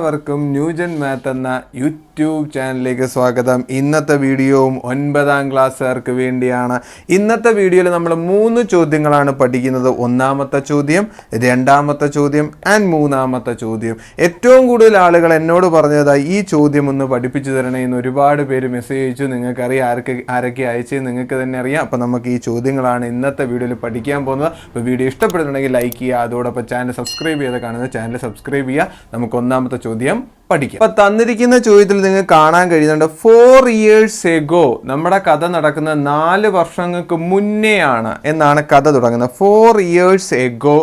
എല്ലാവർക്കും new gen math എന്ന YouTube ചാനലിലേക്ക് സ്വാഗതം. ഇന്നത്തെ വീഡിയോയും 9ാം ക്ലാസ്സുകാർക്ക് വേണ്ടിയാണ്. ഇന്നത്തെ വീഡിയോയിൽ നമ്മൾ 3 ചോദ്യങ്ങളാണ് പഠിക്കുന്നത്. ഒന്നാമത്തെ ചോദ്യം, രണ്ടാമത്തെ ചോദ്യം ആൻഡ് മൂന്നാമത്തെ ചോദ്യം. ഏറ്റവും കൂടുതൽ ആളുകൾ എന്നോട് പറഞ്ഞത് ഈ ചോദ്യം ഒന്ന് പഠിപ്പിച്ചു തരണേ എന്ന് ഒരുപാട് പേര് മെസ്സേജ് അയച്ചു. നിങ്ങൾക്കറിയാം ആരൊക്കെ അയച്ചത് നിങ്ങൾക്ക് തന്നെ അറിയാം. അപ്പോൾ നമുക്ക് ഈ ചോദ്യങ്ങളാണ് ഇന്നത്തെ വീഡിയോയിൽ പഠിക്കാൻ പോകുന്നത്. അപ്പോൾ വീഡിയോ ഇഷ്ടപ്പെടുന്നുണ്ടെങ്കിൽ ലൈക്ക് ചെയ്യുക, അതോടൊപ്പം ചാനൽ സബ്സ്ക്രൈബ് ചെയ്ത് കാണുന്നത് ചാനൽ സബ്സ്ക്രൈബ് ചെയ്യുക. നമുക്ക് ഒന്നാമത്തെ ചോദ്യം പഠിക്കാം. അപ്പൊ തന്നിരിക്കുന്ന ചോദ്യത്തിൽ നിങ്ങൾക്ക് കാണാൻ കഴിയുന്നുണ്ട് 4 years ago. നമ്മുടെ കഥ നടക്കുന്നത് 4 വർഷങ്ങൾക്ക് മുന്നേ ആണ് എന്നാണ് കഥ തുടങ്ങുന്നത്. 4 years ago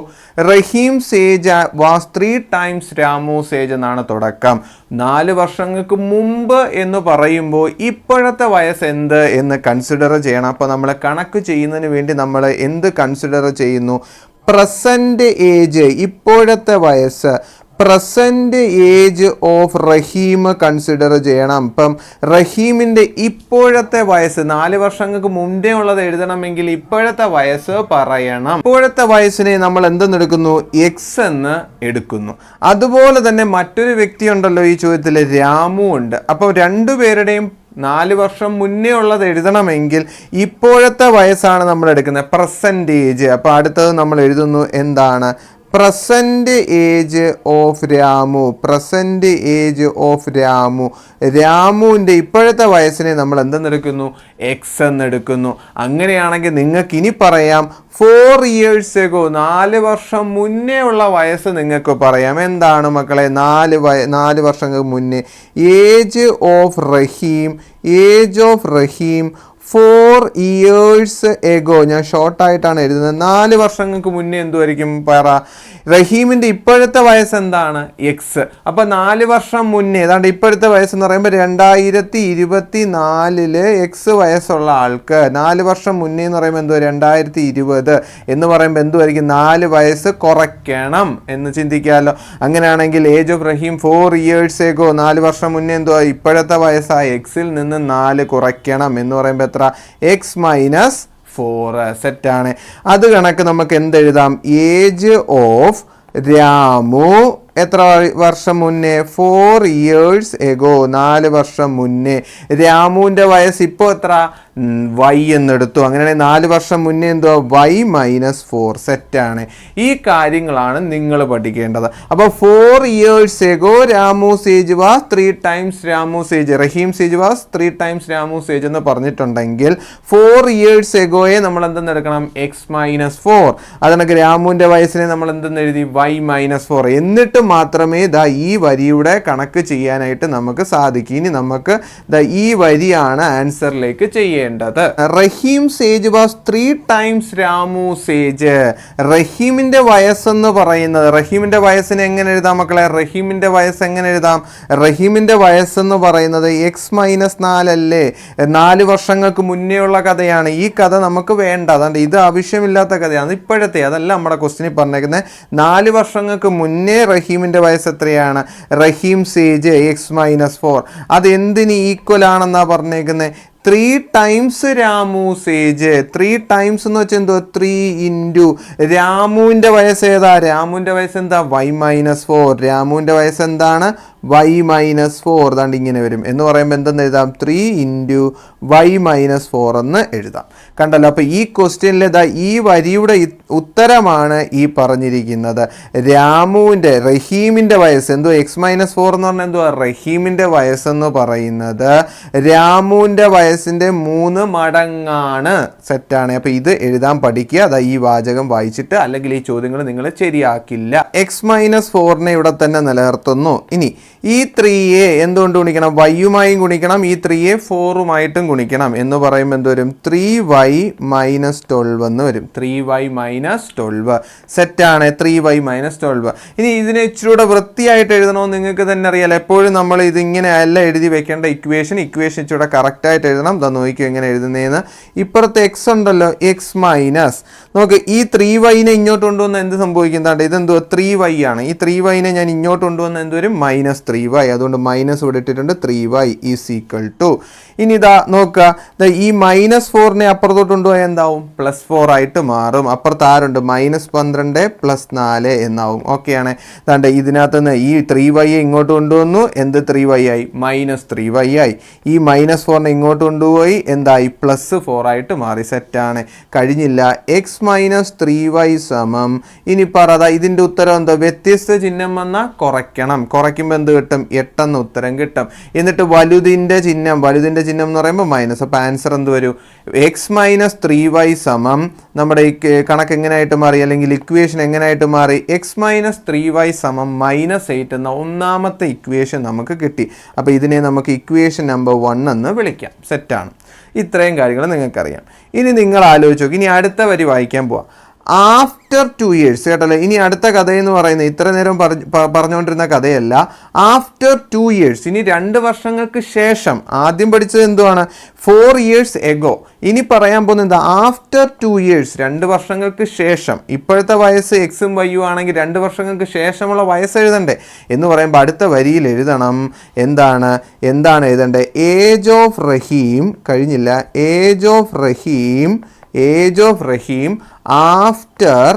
Rahim sage was 3 times Ramu sage എന്നാണ് തുടക്കം. 4 വർഷങ്ങൾക്ക് മുമ്പ് എന്ന് പറയുമ്പോൾ ഇപ്പോഴത്തെ വയസ്സ് എന്ത് എന്ന് കൺസിഡർ ചെയ്യണം. അപ്പോൾ നമ്മൾ കണക്ക് ചെയ്യുന്നതിന് വേണ്ടി നമ്മൾ എന്ത് കൺസിഡർ ചെയ്യുന്നു? പ്രസന്റ് ഏജ്, ഇപ്പോഴത്തെ വയസ്സ്. Present age of Rahim consider ചെയ്യണം. ഇപ്പം റഹീമിൻ്റെ ഇപ്പോഴത്തെ വയസ്സ് 4 വർഷങ്ങൾക്ക് മുമ്പേ ഉള്ളത് എഴുതണമെങ്കിൽ ഇപ്പോഴത്തെ വയസ്സ് പറയണം. ഇപ്പോഴത്തെ വയസ്സിനെ നമ്മൾ എന്തെന്നെടുക്കുന്നു? എക്സ് എന്ന് എടുക്കുന്നു. അതുപോലെ തന്നെ മറ്റൊരു വ്യക്തി ഉണ്ടല്ലോ ഈ ചോദ്യത്തിൽ, രാമു ഉണ്ട്. അപ്പോൾ രണ്ടുപേരുടെയും 4 വർഷം മുന്നേ ഉള്ളത് എഴുതണമെങ്കിൽ ഇപ്പോഴത്തെ വയസ്സാണ് നമ്മൾ എടുക്കുന്നത്, പ്രസൻറ്റ് ഏജ്. അപ്പോൾ അടുത്തത് നമ്മൾ എഴുതുന്നു എന്താണ്? Present age of Ramu. Present age of Ramu. രാമുവിൻ്റെ ഇപ്പോഴത്തെ വയസ്സിനെ നമ്മൾ എന്തെന്നെടുക്കുന്നു? എക്സ് എന്നെടുക്കുന്നു. അങ്ങനെയാണെങ്കിൽ നിങ്ങൾക്ക് ഇനി പറയാം 4 years ago, 4 വർഷം മുന്നേ ഉള്ള വയസ്സ് നിങ്ങൾക്ക് പറയാം. എന്താണ് മക്കളെ? 4 വർഷങ്ങൾക്ക് മുന്നേ. Age of Rahim, age of Rahim 4 years ago. ഞാൻ ഷോർട്ടായിട്ടാണ് എഴുതുന്നത്. 4 വർഷങ്ങൾക്ക് മുന്നേ എന്തുമായിരിക്കും പറ? റഹീമിൻ്റെ ഇപ്പോഴത്തെ വയസ്സ് എന്താണ്? എക്സ്. അപ്പോൾ 4 വർഷം മുന്നേ, ഏതാണ്ട് ഇപ്പോഴത്തെ വയസ്സെന്ന് പറയുമ്പോൾ 2024 എക്സ് വയസ്സുള്ള ആൾക്ക് 4 വർഷം മുന്നേ എന്ന് പറയുമ്പോൾ എന്തുവാ? 2020 എന്ന് പറയുമ്പോൾ എന്തുമായിരിക്കും? 4 വയസ്സ് കുറയ്ക്കണം എന്ന് ചിന്തിക്കാമല്ലോ. അങ്ങനെയാണെങ്കിൽ age of Rahim 4 years ago, 4 വർഷം മുന്നേ എന്തുവാ? ഇപ്പോഴത്തെ വയസ്സായ എക്സിൽ നിന്ന് 4 കുറയ്ക്കണം എന്ന് പറയുമ്പോൾ എക്സ് മൈനസ് 4. സെറ്റാണ്. അത് കണക്ക് നമുക്ക് എന്തെഴുതാം? ഏജ് ഓഫ് രാമു എത്ര വർഷം മുന്നേ? 4 years ago, 4 വർഷം മുന്നേ. രാമുവിൻ്റെ വയസ്സ് ഇപ്പോൾ എത്ര? വൈ എന്നെടുത്തു. അങ്ങനെയാണെങ്കിൽ 4 വർഷം മുന്നേ എന്തോ? Y minus 4. സെറ്റാണ്. ഈ കാര്യങ്ങളാണ് നിങ്ങൾ പഠിക്കേണ്ടത്. അപ്പോൾ 4 years ago Ramu sage was 3 times Ramu sage. Rahim sage was 3 times Ramu sage എന്ന് പറഞ്ഞിട്ടുണ്ടെങ്കിൽ 4 years agoയെ നമ്മൾ എന്തെന്നെടുക്കണം? X minus 4. അതിനൊക്കെ രാമുവിൻ്റെ വയസ്സിനെ നമ്മൾ എന്തെന്നെഴുതി? Y minus 4. എന്നിട്ട് മാത്രമേ ഈ വരിയുടെ കണക്ക് ചെയ്യാനായിട്ട് നമുക്ക് സാധിക്കും. ഇനി നമുക്ക് ഈ വരിയാണ് ആൻസറിലേക്ക് ചെയ്യേണ്ടത്. റഹീം sage was 3 times Ramu sage. റഹീമിന്റെ വയസ്സെന്ന് പറയുന്നത്, റഹീമിന്റെ വയസ്സിനെ എങ്ങനെ എഴുതാം മക്കളെ? റഹീമിന്റെ വയസ്സ് എങ്ങനെ എഴുതാം? റഹീമിന്റെ വയസ്സെന്ന് പറയുന്നത് എക്സ് മൈനസ് 4 അല്ലേ? 4 വർഷങ്ങൾക്ക് മുന്നേ ഉള്ള കഥയാണ്. ഈ കഥ നമുക്ക് വേണ്ട, അതുകൊണ്ട് ഇത് ആവശ്യമില്ലാത്ത കഥയാണ്. ഇപ്പോഴത്തെ അതല്ല നമ്മുടെ ക്വസ്റ്റിനിൽ പറഞ്ഞേക്കുന്നത്. 4 വർഷങ്ങൾക്ക് മുന്നേ റഹീമിന്റെ വയസ്സ് എത്രയാണ്? റഹീം സേജ് എക്സ് മൈനസ് 4. അത് എന്തിന് ഈക്വൽ ആണെന്നാണ് പറഞ്ഞേക്കുന്നത്? 3 times രാമു സേജ്. 3 times എന്ന് വെച്ചാൽ എന്തോ? 3 into രാമുവിൻ്റെ വയസ്സ് ഏതാ? രാമുവിൻ്റെ വയസ്സ് എന്താ? Y minus 4. രാമുവിൻ്റെ വയസ്സ് എന്താണ്? Y minus 4. അതാണ്ട് ഇങ്ങനെ വരും. എന്ന് പറയുമ്പോൾ എന്തെന്ന് എഴുതാം? 3 into വൈ മൈനസ് 4 എന്ന് എഴുതാം. കണ്ടല്ലോ. അപ്പോൾ ഈ ക്വസ്റ്റ്യനിൽ ഈ വരിയുടെ ഉത്തരമാണ് ഈ പറഞ്ഞിരിക്കുന്നത്. രാമുവിൻ്റെ, റഹീമിൻ്റെ വയസ്സ് എന്തോ? എക്സ് മൈനസ് 4 എന്ന് പറഞ്ഞാൽ എന്തോ? റഹീമിൻ്റെ വയസ്സെന്ന് പറയുന്നത് രാമുവിൻ്റെ വയസ്സിൻ്റെ 3 മടങ്ങാണ്. സെറ്റാണ്. അപ്പോൾ ഇത് എഴുതാൻ പഠിക്കുക. ഈ വാചകം വായിച്ചിട്ട്, അല്ലെങ്കിൽ ഈ ചോദ്യങ്ങൾ നിങ്ങൾ ശരിയാക്കില്ല. എക്സ് മൈനസ് 4നെ ഇവിടെ തന്നെ നിലനിർത്തുന്നു. ഇനി ഈ 3യെ എന്തുകൊണ്ട് ഗുണിക്കണം? വൈയുമായും ഗുണിക്കണം. ഈ 3യെ 4ഉമായിട്ടും ഗുണിക്കണം. എന്ന് പറയുമ്പോൾ എന്ത് വരും? 3y മൈനസ് 12 എന്ന് വരും. 3y minus 12. സെറ്റാണ്. 3y minus 12. ഇനി ഇതിനെ ഇച്ചിരൂടെ വൃത്തിയായിട്ട് എഴുതണമെന്ന് നിങ്ങൾക്ക് തന്നെ അറിയാലോ. എപ്പോഴും നമ്മൾ ഇതിങ്ങനെ അല്ല എഴുതി വെക്കേണ്ട. ഇക്വേഷൻ ഇച്ചിരൂടെ കറക്റ്റായിട്ട് എഴുതണം. നോക്കിയോ എങ്ങനെ എഴുതുന്നതെന്ന്. ഇപ്പുറത്തെ എക്സ് ഉണ്ടല്ലോ, എക്സ് മൈനസ്, നോക്ക് ഈ 3yനെ ഇങ്ങോട്ട് കൊണ്ടുവന്ന് എന്ത് സംഭവിക്കുന്നതാണ്? ഇതെന്തോ 3y ആണ്. ഈ 3yനെ ഞാൻ ഇങ്ങോട്ട് കൊണ്ടുവന്ന് എന്ത് വരും? Minus 3y. അതുകൊണ്ട് മൈനസ് ഇവിടെ ഇട്ടിട്ടുണ്ട് 3y ഈസ് ഈക്വൽ ടു. ഇനി ഇതാ നോക്കുക, ഈ -4നെ അപ്പുറത്തോട്ട് കൊണ്ടുപോയാൽ എന്താവും? +4 ആയിട്ട് മാറും. അപ്പുറത്ത് ആരുണ്ട്? -12 + 4 എന്നാവും. ഓക്കെയാണ്. അതാണ്ട് ഇതിനകത്ത് നിന്ന് ഈ 3y ഇങ്ങോട്ട് കൊണ്ടുവന്നു, എന്ത് 3y ആയി? -3y ആയി. ഈ -4നെ ഇങ്ങോട്ട് കൊണ്ടുപോയി എന്തായി? +4 ആയിട്ട് മാറി. സെറ്റാണ്. കഴിഞ്ഞില്ല. x - 3y സമം, ഇനി പറ ഇതിൻ്റെ ഉത്തരം എന്താ? വ്യത്യസ്ത ചിഹ്നം വന്നാൽ കുറയ്ക്കണം. കുറയ്ക്കുമ്പോൾ എന്ത് കിട്ടും? 8 എന്ന ഉത്തരം കിട്ടും. എന്നിട്ട് വലുതിൻ്റെ ചിഹ്നം എന്ന് പറയുമ്പോൾ മൈനസ്. അപ്പോൾ ആൻസർ എന്ത് വരും? x - 3y സമം, നമ്മുടെ ഈ കണക്ക് എങ്ങനെയായിട്ട് മാറി, അല്ലെങ്കിൽ ഇക്വേഷൻ എങ്ങനെയായിട്ട് മാറി? x - 3y സമം -8 എന്ന ഒന്നാമത്തെ ഇക്വേഷൻ നമുക്ക് കിട്ടി. അപ്പോൾ ഇതിനെ നമുക്ക് ഇക്വേഷൻ നമ്പർ 1 എന്ന് വിളിക്കാം. സെറ്റാണ്. ഇത്രയും കാര്യങ്ങൾ നിങ്ങൾക്കറിയാം. ഇനി നിങ്ങൾ ആലോചിച്ച് നോക്കി. ഇനി അടുത്ത വരി വായിക്കാൻ പോവാം. After 2 years, കേട്ടല്ലേ? ഇനി അടുത്ത കഥയെന്ന് പറയുന്നത് ഇത്ര നേരം പറഞ്ഞുകൊണ്ടിരുന്ന കഥയല്ല. ആഫ്റ്റർ 2 years, ഇനി 2 വർഷങ്ങൾക്ക് ശേഷം. ആദ്യം പഠിച്ചത് എന്തുവാണ്? 4 years ago. ഇനി പറയാൻ പോകുന്നത് എന്താ? ആഫ്റ്റർ 2 years, 2 വർഷങ്ങൾക്ക് ശേഷം. ഇപ്പോഴത്തെ വയസ്സ് എക്സും വൈയും ആണെങ്കിൽ 2 വർഷങ്ങൾക്ക് ശേഷമുള്ള വയസ്സ് എഴുതണ്ടേ എന്ന് പറയുമ്പോൾ അടുത്ത വരിയിൽ എഴുതണം. എന്താണ് എഴുതണ്ടേ? ഏജ് ഓഫ് റഹീം. കഴിഞ്ഞില്ല. Age of Rahim after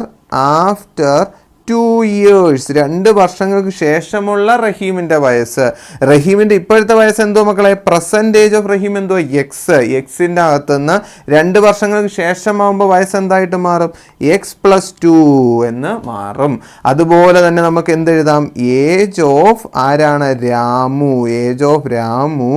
2 years, 2 വർഷങ്ങൾക്ക് ശേഷമുള്ള റഹീമിൻ്റെ വയസ്സ്. റഹീമിൻ്റെ ഇപ്പോഴത്തെ വയസ്സ് എന്തോ മക്കളെ? പ്രസൻറ്റ് ഏജ് ഓഫ് റഹീം എന്തോ? എക്സിൻ്റെ അകത്തുനിന്ന് 2 വർഷങ്ങൾക്ക് ശേഷമാകുമ്പോൾ വയസ്സ് എന്തായിട്ട് മാറും? x+2 എന്ന് മാറും. അതുപോലെ തന്നെ നമുക്ക് എന്തെഴുതാം? ഏജ് ഓഫ് ആരാണ്? Ramu. Age of Ramu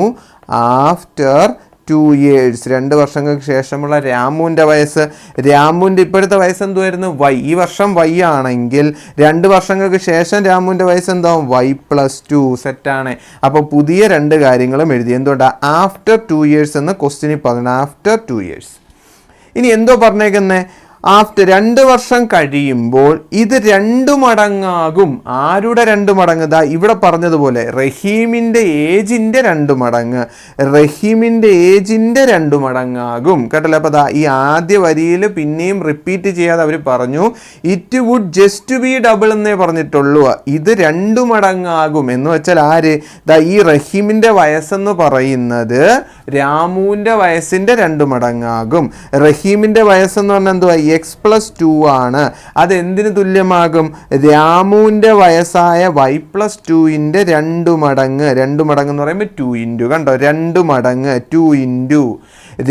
after 2 years, 2 വർഷങ്ങൾക്ക് ശേഷമുള്ള രാമുവിൻ്റെ വയസ്സ്. രാമുവിൻ്റെ ഇപ്പോഴത്തെ വയസ്സ് എന്തുമായിരുന്നു? y. ഈ വർഷം y ആണെങ്കിൽ 2 വർഷങ്ങൾക്ക് ശേഷം രാമുവിൻ്റെ വയസ്സ് എന്താവും? y+2. സെറ്റാണ്. അപ്പോൾ പുതിയ 2 കാര്യങ്ങളും എഴുതി. എന്തുകൊണ്ടാണ്? ആഫ്റ്റർ 2 years എന്ന് ക്വസ്റ്റ്യനിൽ പറഞ്ഞു. After 2 years. ഇനി എന്തോ പറഞ്ഞേക്കുന്നേ? ആഫ്റ്റർ 2 വർഷം കഴിയുമ്പോൾ ഇത് 2 മടങ്ങാകും. ആരുടെ 2 മടങ്ങ്? ദാ ഇവിടെ പറഞ്ഞതുപോലെ റഹീമിൻ്റെ ഏജിൻ്റെ 2 മടങ്ങ്. റഹീമിൻ്റെ ഏജിൻ്റെ 2 മടങ്ങാകും. കേട്ടല്ലോ? അപ്പോൾ ദാ ഈ ആദ്യ വരിയിൽ പിന്നെയും റിപ്പീറ്റ് ചെയ്യാതെ അവർ പറഞ്ഞു it would just be double എന്നേ പറഞ്ഞിട്ടുള്ളൂ. ഇത് 2 മടങ്ങാകും എന്ന് വെച്ചാൽ ആര്? ദാ ഈ റഹീമിൻ്റെ വയസ്സെന്ന് പറയുന്നത് രാമുവിൻ്റെ വയസ്സിൻ്റെ 2 മടങ്ങാകും. റഹീമിൻ്റെ വയസ്സെന്ന് പറഞ്ഞാൽ എന്തുവാ? x+2 ആണ്. അതെന്തിന് തുല്യമാകും? രാമുവിൻ്റെ വയസ്സായ y+2ൻ്റെ 2 മടങ്ങ്. 2 മടങ്ങ് എന്ന് പറയുമ്പോൾ 2 ഇൻറ്റു. കണ്ടോ? 2 മടങ്ങ് 2 ഇൻറ്റു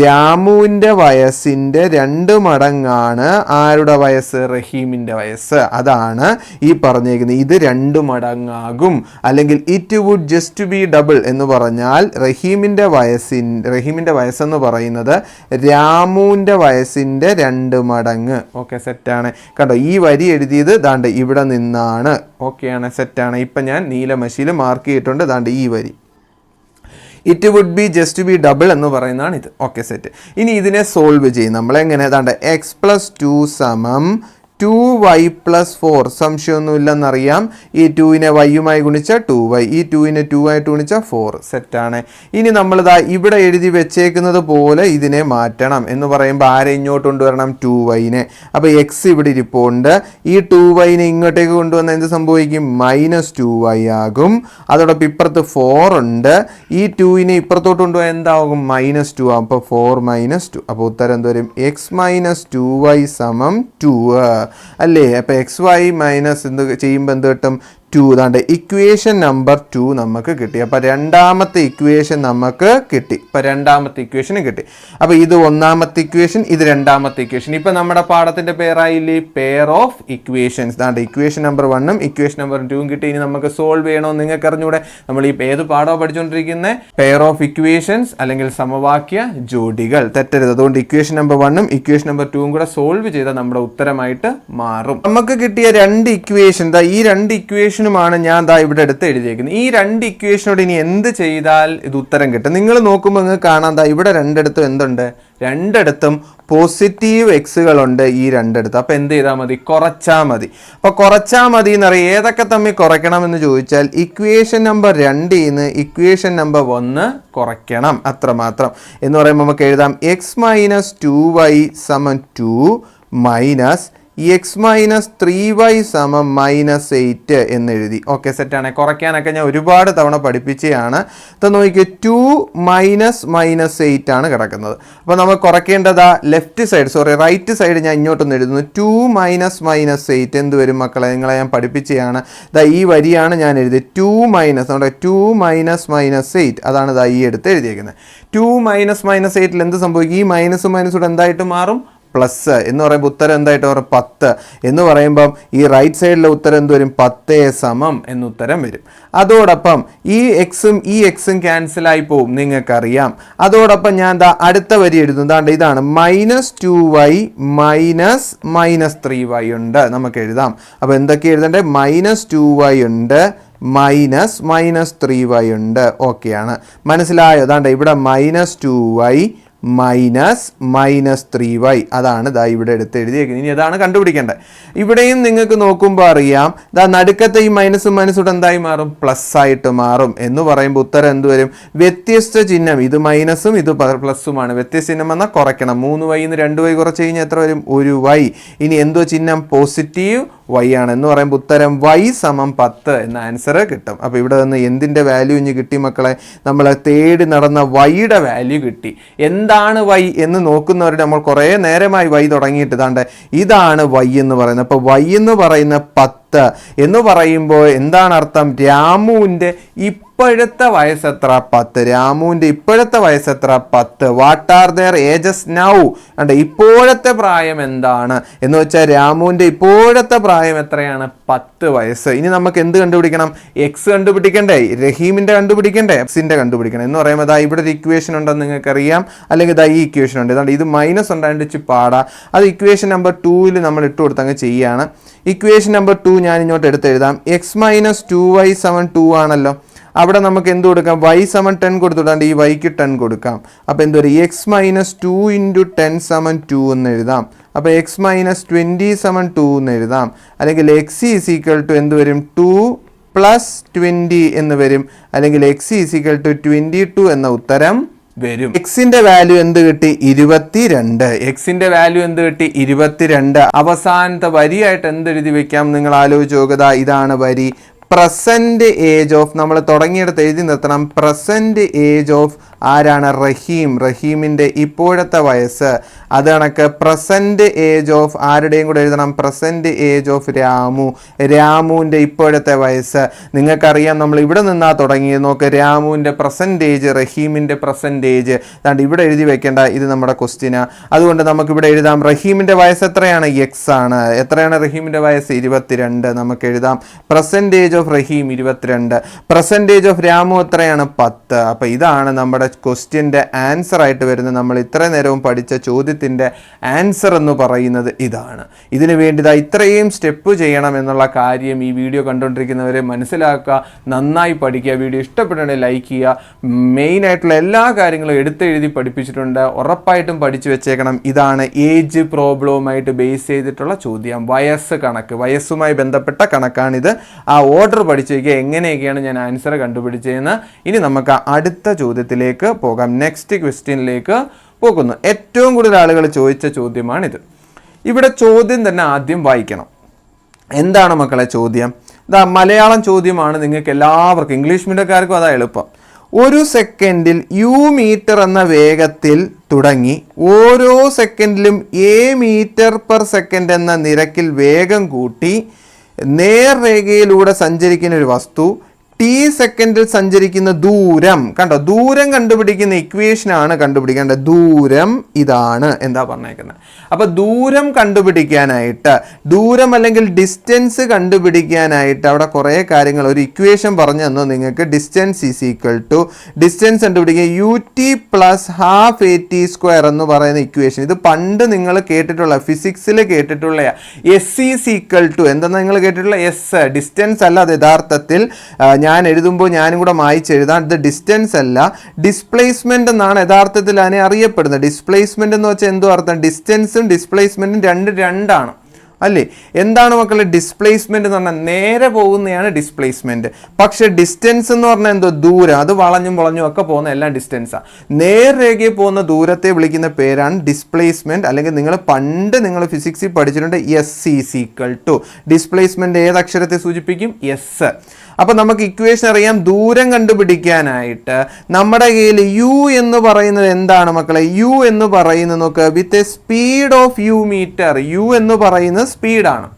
രാമുവിൻ്റെ വയസ്സിൻ്റെ 2 മടങ്ങാണ് ആരുടെ വയസ്സ്? റഹീമിൻ്റെ വയസ്സ്. അതാണ് ഈ പറഞ്ഞേക്കുന്നത്. ഇത് 2 മടങ്ങാകും. അല്ലെങ്കിൽ it would just be double എന്ന് പറഞ്ഞാൽ റഹീമിൻ്റെ വയസ്സെന്ന് പറയുന്നത് രാമുവിൻ്റെ വയസ്സിൻ്റെ 2 മടങ്ങ്. ഓക്കെ, സെറ്റാണ്. കണ്ടോ? ഈ വരി എഴുതിയത് ദാണ്ട് ഇവിടെ നിന്നാണ്. ഓക്കെയാണ്, സെറ്റാണ്. ഇപ്പം ഞാൻ നീലമശിയിൽ മാർക്ക് ചെയ്തിട്ടുണ്ട്. ദാണ്ട് ഈ വരി. It would be just be double എന്ന് പറയുന്നതാണ് ഇത്. Okay, set. ഇനി ഇതിനെ സോൾവ് ചെയ്യും നമ്മൾ എങ്ങനെ? ദാണ്ട് x+2 സമം 2y+4. സംശയമൊന്നുമില്ലെന്നറിയാം. ഈ 2നെ വൈയുമായി ഗുണിച്ചാൽ 2y, ഈ 2നെ 2 ആയിട്ട് ഗുണിച്ചാൽ 4. സെറ്റാണ്. ഇനി നമ്മളിതാ ഇവിടെ എഴുതി വെച്ചേക്കുന്നത് പോലെ ഇതിനെ മാറ്റണം എന്ന് പറയുമ്പോൾ ആരെ ഇങ്ങോട്ട് കൊണ്ടുവരണം? 2yനെ. അപ്പോൾ x ഇവിടെ ഇരിപ്പുണ്ട്. ഈ 2yനെ ഇങ്ങോട്ടേക്ക് കൊണ്ടുവന്നാൽ എന്ത് സംഭവിക്കും? -2y ആകും. അതോടൊപ്പം ഇപ്പുറത്ത് 4 ഉണ്ട്. ഈ 2നെ ഇപ്പുറത്തോട്ട് കൊണ്ടുപോയാൽ എന്താകും? -2 ആകും. അപ്പോൾ 4 - 2. അപ്പോൾ ഉത്തരം എന്ത് വരും? x - 2y സമം 2 അല്ലേ? അപ്പോൾ XY മൈനസ് എന്ത് ചെയ്യുമ്പോൾ എന്ത് കിട്ടും? 2. അതാണ്ട് ഇക്വേഷൻ നമ്പർ 2 നമുക്ക് കിട്ടി. അപ്പോൾ രണ്ടാമത്തെ ഇക്വേഷൻ നമുക്ക് കിട്ടി. കിട്ടി. അപ്പോൾ ഇത് ഒന്നാമത്തെ ഇക്വേഷൻ, ഇത് രണ്ടാമത്തെ ഇക്വേഷൻ. ഇപ്പം നമ്മുടെ പാഠത്തിൻ്റെ പേരായില്ലേ? Pair of equations. അതാണ്ട് ഇക്വേഷൻ നമ്പർ 1ഉം ഇക്വേഷൻ നമ്പർ 2ഉം കിട്ടി. ഇനി നമുക്ക് സോൾവ് ചെയ്യണമെന്ന് നിങ്ങൾക്ക് അറിഞ്ഞൂടെ? നമ്മൾ ഈ ഏത് പാഠമാണ് പഠിച്ചുകൊണ്ടിരിക്കുന്നത്? പെയർ ഓഫ് ഇക്വേഷൻസ് അല്ലെങ്കിൽ സമവാക്യ ജോഡികൾ. തെറ്റരുത്. അതുകൊണ്ട് ഇക്വേഷൻ നമ്പർ 1ഉം ഇക്വേഷൻ നമ്പർ 2ഉം കൂടെ സോൾവ് ചെയ്താൽ നമ്മുടെ ഉത്തരമായിട്ട് മാറും. നമുക്ക് കിട്ടിയ 2 ഇക്വേഷൻ, ഈ 2 ഇക്വേഷൻ ാണ് ഞാൻ ദാ ഇവിടെ എടുത്ത് എഴുതിയേക്കുന്നത്. ഈ 2 ഇക്വേഷനോട് ഇനി എന്ത് ചെയ്താൽ ഇത് ഉത്തരം കിട്ടും? നിങ്ങൾ നോക്കുമ്പോൾ നിങ്ങൾക്ക് കാണാൻ ദാ ഇവിടെ രണ്ടിടത്തും എന്തുണ്ട്? രണ്ടിടത്തും പോസിറ്റീവ് എക്സുകളുണ്ട്. ഈ രണ്ടിടത്ത്. അപ്പോൾ എന്ത് ചെയ്താൽ മതി? കുറച്ചാൽ മതി. അപ്പോൾ കുറച്ചാൽ മതി എന്നറിയാം. ഏതൊക്കെ തമ്മിൽ കുറയ്ക്കണമെന്ന് ചോദിച്ചാൽ ഇക്വേഷൻ നമ്പർ 2ൽ നിന്ന് ഇക്വേഷൻ നമ്പർ 1 കുറയ്ക്കണം. അത്രമാത്രം. എന്ന് പറയുമ്പോൾ നമുക്ക് എഴുതാം x - 2y = 2 - X minus 3y സമം -8 എന്നെഴുതി. ഓക്കെ, സെറ്റാണ്. കുറയ്ക്കാനൊക്കെ ഞാൻ ഒരുപാട് തവണ പഠിപ്പിച്ചതാണ്. ഇത് നോക്കിയാൽ 2 - -8 ആണ് കിടക്കുന്നത്. അപ്പോൾ നമ്മൾ കുറയ്ക്കേണ്ടതാ റൈറ്റ് സൈഡ് ഞാൻ ഇങ്ങോട്ടൊന്ന് എഴുതുന്നു. 2 - -8 എന്ത് വരും മക്കളെ? നിങ്ങളെ ഞാൻ പഠിപ്പിച്ചതാണ്. ഈ വരിയാണ് ഞാൻ എഴുതിയത്. 2 നമ്മുടെ 2 - -8 അതാണ് ഈ എടുത്ത് എഴുതിയേക്കുന്നത്. 2 - -8ൽ എന്ത് സംഭവിക്കും? ഈ മൈനസ് എന്തായിട്ട് മാറും? പ്ലസ് എന്ന് പറയുമ്പോൾ ഉത്തരം എന്തായിട്ട് വരും? 10 എന്ന് പറയുമ്പം ഈ റൈറ്റ് സൈഡിലെ ഉത്തരം എന്ത് വരും? 10 സമം എന്ന് ഉത്തരം വരും. അതോടൊപ്പം ഈ എക്സും ക്യാൻസലായി പോവും, നിങ്ങൾക്കറിയാം. അതോടൊപ്പം ഞാൻ അടുത്ത വരി എഴുതും. ഇതാണ് -2y -3y ഉണ്ട്, നമുക്ക് എഴുതാം. അപ്പോൾ എന്തൊക്കെ എഴുതണ്ടേ? -2y ഉണ്ട്, -3y ഉണ്ട്. ഓക്കെയാണ്, മനസ്സിലായോ? ഇവിടെ -2y -3y അതാണ് ഇവിടെ എടുത്ത് എഴുതിയേക്കുന്നത്. ഇനി അതാണ് കണ്ടുപിടിക്കേണ്ടത്. ഇവിടെയും നിങ്ങൾക്ക് നോക്കുമ്പോൾ അറിയാം, നടുക്കത്തെ ഈ മൈനസും എന്തായി മാറും? പ്ലസ് ആയിട്ട് മാറും. എന്ന് പറയുമ്പോൾ ഉത്തരം എന്ത് വരും? വ്യത്യസ്ത ചിഹ്നം. ഇത് മൈനസും ഇത് പ്ലസുമാണ്. വ്യത്യസ്ത ചിഹ്നം എന്നാൽ കുറയ്ക്കണം. 3y 2y കുറച്ച് കഴിഞ്ഞാൽ എത്ര വരും? 1y. ഇനി എന്തോ ചിഹ്നം? പോസിറ്റീവ് y ആണ്. എന്ന് പറയുമ്പോൾ ഉത്തരം y സമം 10 എന്ന ആൻസർ കിട്ടും. അപ്പോൾ ഇവിടെ നിന്ന് എന്തിൻ്റെ വാല്യൂ ഇനി കിട്ടി മക്കളെ? നമ്മൾ തേടി നടന്ന വൈയുടെ വാല്യൂ കിട്ടി. എന്താണ് y എന്ന് നോക്കുന്നവരുടെ നമ്മൾ കുറേ നേരമായി y തുടങ്ങിയിട്ട് ഇതാണ് y എന്ന് പറയുന്നത്. അപ്പോൾ y എന്ന് പറയുന്ന 10 എന്ന് പറയുമ്പോൾ എന്താണ് അർത്ഥം? രാമുവിൻ്റെ ഇപ്പോഴത്തെ വയസ്സെത്ര? 10. രാമുവിൻ്റെ ഇപ്പോഴത്തെ വയസ്സെത്ര? 10. What are their ages now? ഇപ്പോഴത്തെ പ്രായം എന്താണ് എന്ന് വെച്ചാൽ രാമുവിൻ്റെ ഇപ്പോഴത്തെ പ്രായം എത്രയാണ്? 10 വയസ്സ്. ഇനി നമുക്ക് എന്ത് കണ്ടുപിടിക്കണം? എക്സ് കണ്ടുപിടിക്കണ്ടേ? റഹീമിൻ്റെ കണ്ടുപിടിക്കണ്ടേ? എക്സിൻ്റെ കണ്ടുപിടിക്കണം. എന്ന് പറയുമ്പോൾ ഇവിടെ ഒരു ഇക്വേഷൻ ഉണ്ടെന്ന് നിങ്ങൾക്കറിയാം, അല്ലെങ്കിൽ ഈ ഇക്വേഷൻ ഉണ്ട്. ഇത് മൈനസ് ഉണ്ടായിട്ട് ഇച്ചിരി പാടാ. അത് ഇക്വേഷൻ നമ്പർ 2ൽ നമ്മൾ ഇട്ട് കൊടുത്തങ്ങ് ചെയ്യാണ്. ഇക്വേഷൻ നമ്പർ 2 ഞാൻ ഇങ്ങോട്ട് എടുത്തെഴുതാം. എക്സ് - 2y = 2 ആണല്ലോ. അവിടെ നമുക്ക് എന്ത് കൊടുക്കാം? y = 10 കൊടുത്തുകൊണ്ട് ഈ yക്ക് 10 കൊടുക്കാം. അപ്പോൾ എന്ത് വരും? എക്സ് - 2 × 10 = 2 എന്ന് എഴുതാം. അപ്പോൾ എക്സ് - 20 = 2 എന്ന് എഴുതാം. അല്ലെങ്കിൽ x = എന്ത് വരും? 2 + 20 എന്ന് വരും. അല്ലെങ്കിൽ x = 22 എന്ന ഉത്തരം വരും. എക്സിന്റെ വാല്യൂ എന്ത് കിട്ടി? 22. എക്സിന്റെ വാല്യൂ എന്ത് കിട്ടി? 22. അവസാനത്തെ വരിയായിട്ട് എന്ത് എഴുതി വെക്കാം? നിങ്ങൾ ആലോചിച്ച് നോക്കുക. ഇതാണ് വരി. പ്രസന്റ് ഏജ് ഓഫ്, നമ്മൾ തുടങ്ങിയെടുത്ത് എഴുതി നിർത്തണം. പ്രസന്റ് ഏജ് ഓഫ് ആരാണ്? റഹീമിൻ്റെ ഇപ്പോഴത്തെ വയസ്സ്. അത് കണക്ക് പ്രസന്റ് ഏജ് ഓഫ് ആരുടെയും കൂടെ എഴുതണം. പ്രസന്റ് ഏജ് ഓഫ് രാമുവിൻ്റെ ഇപ്പോഴത്തെ വയസ്സ്. നിങ്ങൾക്കറിയാം, നമ്മൾ ഇവിടെ നിന്നാ തുടങ്ങിയത്. നോക്ക്, രാമുവിൻ്റെ പ്രസൻറ്റേജ്, റഹീമിൻ്റെ പ്രസൻറ്റേജ്. ഇവിടെ എഴുതി വെക്കേണ്ട, ഇത് നമ്മുടെ ക്വസ്റ്റ്യനാ. അതുകൊണ്ട് നമുക്കിവിടെ എഴുതാം. റഹീമിൻ്റെ വയസ്സ് എത്രയാണ്? എക്സ് ആണ്. എത്രയാണ് റഹീമിൻ്റെ വയസ്സ്? 22. നമുക്ക് എഴുതാം percentage of Rahim 22. Percentage of Ramu എത്രയാണ്? 10. അപ്പോൾ ഇതാണ് നമ്മുടെ ക്വസ്റ്റ്യൻ്റെ ആൻസർ ആയിട്ട് വരുന്നത്. നമ്മൾ ഇത്ര നേരവും പഠിച്ച ചോദ്യത്തിൻ്റെ ആൻസർ എന്ന് പറയുന്നത് ഇതാണ്. ഇതിനു വേണ്ടി ഇത്രയും സ്റ്റെപ്പ് ചെയ്യണം എന്നുള്ള കാര്യം ഈ വീഡിയോ കണ്ടുകൊണ്ടിരിക്കുന്നവരെ മനസ്സിലാക്കുക. നന്നായി പഠിക്കുക. വീഡിയോ ഇഷ്ടപ്പെട്ടുണ്ടെങ്കിൽ ലൈക്ക് ചെയ്യുക. മെയിനായിട്ടുള്ള എല്ലാ കാര്യങ്ങളും എടുത്തെഴുതി പഠിപ്പിച്ചിട്ടുണ്ട്. ഉറപ്പായിട്ടും പഠിച്ചു വെച്ചേക്കണം. ഇതാണ് ഏജ് പ്രോബ്ലവുമായിട്ട് ബേസ് ചെയ്തിട്ടുള്ള ചോദ്യം. വയസ്സ് കണക്ക്, വയസ്സുമായി ബന്ധപ്പെട്ട കണക്കാണിത്. ആ ഓർഡർ പഠിച്ചു വയ്ക്കുക. എങ്ങനെയൊക്കെയാണ് ഞാൻ ആൻസർ കണ്ടുപിടിച്ചതെന്ന്. ഇനി നമുക്ക് അടുത്ത ചോദ്യത്തിലേക്ക് പോകാം. നെക്സ്റ്റ് ക്വസ്റ്റ്യനിലേക്ക് പോകുന്നു. ഏറ്റവും കൂടുതൽ ആളുകൾ ചോദിച്ച ചോദ്യമാണിത്. ഇവിടെ ചോദ്യം തന്നെ ആദ്യം വായിക്കണം. എന്താണ് മക്കളെ ചോദ്യം? മലയാളം ചോദ്യമാണ്. നിങ്ങൾക്ക് എല്ലാവർക്കും, ഇംഗ്ലീഷ് മീഡിയക്കാർക്കും അതാ എളുപ്പം. 1 സെക്കൻഡിൽ u മീറ്റർ എന്ന വേഗത്തിൽ തുടങ്ങി ഓരോ സെക്കൻഡിലും a മീറ്റർ/സെക്കൻഡ് എന്ന നിരക്കിൽ വേഗം കൂട്ടി നേർരേഖയിലൂടെ സഞ്ചരിക്കുന്ന ഒരു വസ്തു t സെക്കൻഡിൽ സഞ്ചരിക്കുന്ന ദൂരം, കണ്ടോ, ദൂരം കണ്ടുപിടിക്കുന്ന ഇക്വേഷനാണ് കണ്ടുപിടിക്കേണ്ടത്. ദൂരം ഇതാണ് എന്താ പറഞ്ഞേക്കുന്നത്. അപ്പോൾ ദൂരം കണ്ടുപിടിക്കാനായിട്ട്, ദൂരം അല്ലെങ്കിൽ ഡിസ്റ്റൻസ് കണ്ടുപിടിക്കാനായിട്ട് അവിടെ കുറേ കാര്യങ്ങൾ, ഒരു ഇക്വേഷൻ പറഞ്ഞു തന്നു നിങ്ങൾക്ക്. ഡിസ്റ്റൻസ് ഡിസ്റ്റൻസ് കണ്ടുപിടിക്കുക ut + ½ at² എന്ന് പറയുന്ന ഇക്വേഷൻ. ഇത് പണ്ട് നിങ്ങൾ കേട്ടിട്ടുള്ള, ഫിസിക്സിൽ കേട്ടിട്ടുള്ള എന്തെന്ന് നിങ്ങൾ കേട്ടിട്ടുള്ള ഡിസ്റ്റൻസ് അല്ല. അത് യഥാർത്ഥത്തിൽ ഞാൻ എഴുതുമ്പോൾ ഞാനും കൂടെ മായ്ച്ചെഴുതാം. ഇത് ഡിസ്റ്റൻസ് അല്ല, ഡിസ്പ്ലേസ്മെന്റ് എന്നാണ് യഥാർത്ഥത്തിൽ അതിനെ അറിയപ്പെടുന്നത്. ഡിസ്പ്ലേസ്മെന്റ് എന്ന് വെച്ചാൽ എന്തോ അർത്ഥം? ഡിസ്റ്റൻസും ഡിസ്പ്ലേസ്മെന്റും രണ്ടാണ്. അല്ലേ? എന്താണ് മക്കളെ ഡിസ്പ്ലേസ്മെന്റ് എന്ന് പറഞ്ഞാൽ? നേരെ പോകുന്നതാണ് ഡിസ്പ്ലേസ്മെന്റ്. പക്ഷെ ഡിസ്റ്റൻസ് എന്ന് പറഞ്ഞാൽ എന്തോ? ദൂരം. അത് വളഞ്ഞും വളഞ്ഞും ഒക്കെ പോകുന്ന എല്ലാം ഡിസ്റ്റൻസാണ്. നേർരേഖയിൽ പോകുന്ന ദൂരത്തെ വിളിക്കുന്ന പേരാണ് ഡിസ്പ്ലേസ്മെന്റ്. അല്ലെങ്കിൽ നിങ്ങൾ ഫിസിക്സിൽ പഠിച്ചിട്ടുണ്ട് S=, ഡിസ്പ്ലേസ്മെന്റ് ഏത് അക്ഷരത്തെ സൂചിപ്പിക്കും? S. അപ്പോൾ നമുക്ക് ഇക്വേഷൻ അറിയാം. ദൂരം കണ്ടുപിടിക്കാനായിട്ട് നമ്മുടെ കയ്യിൽ u എന്ന് പറയുന്നത് എന്താണ് മക്കളെ? u എന്ന് പറയുന്നത് നോക്കുക, with a speed of u metre. u എന്ന് പറയുന്നത് സ്പീഡാണ്.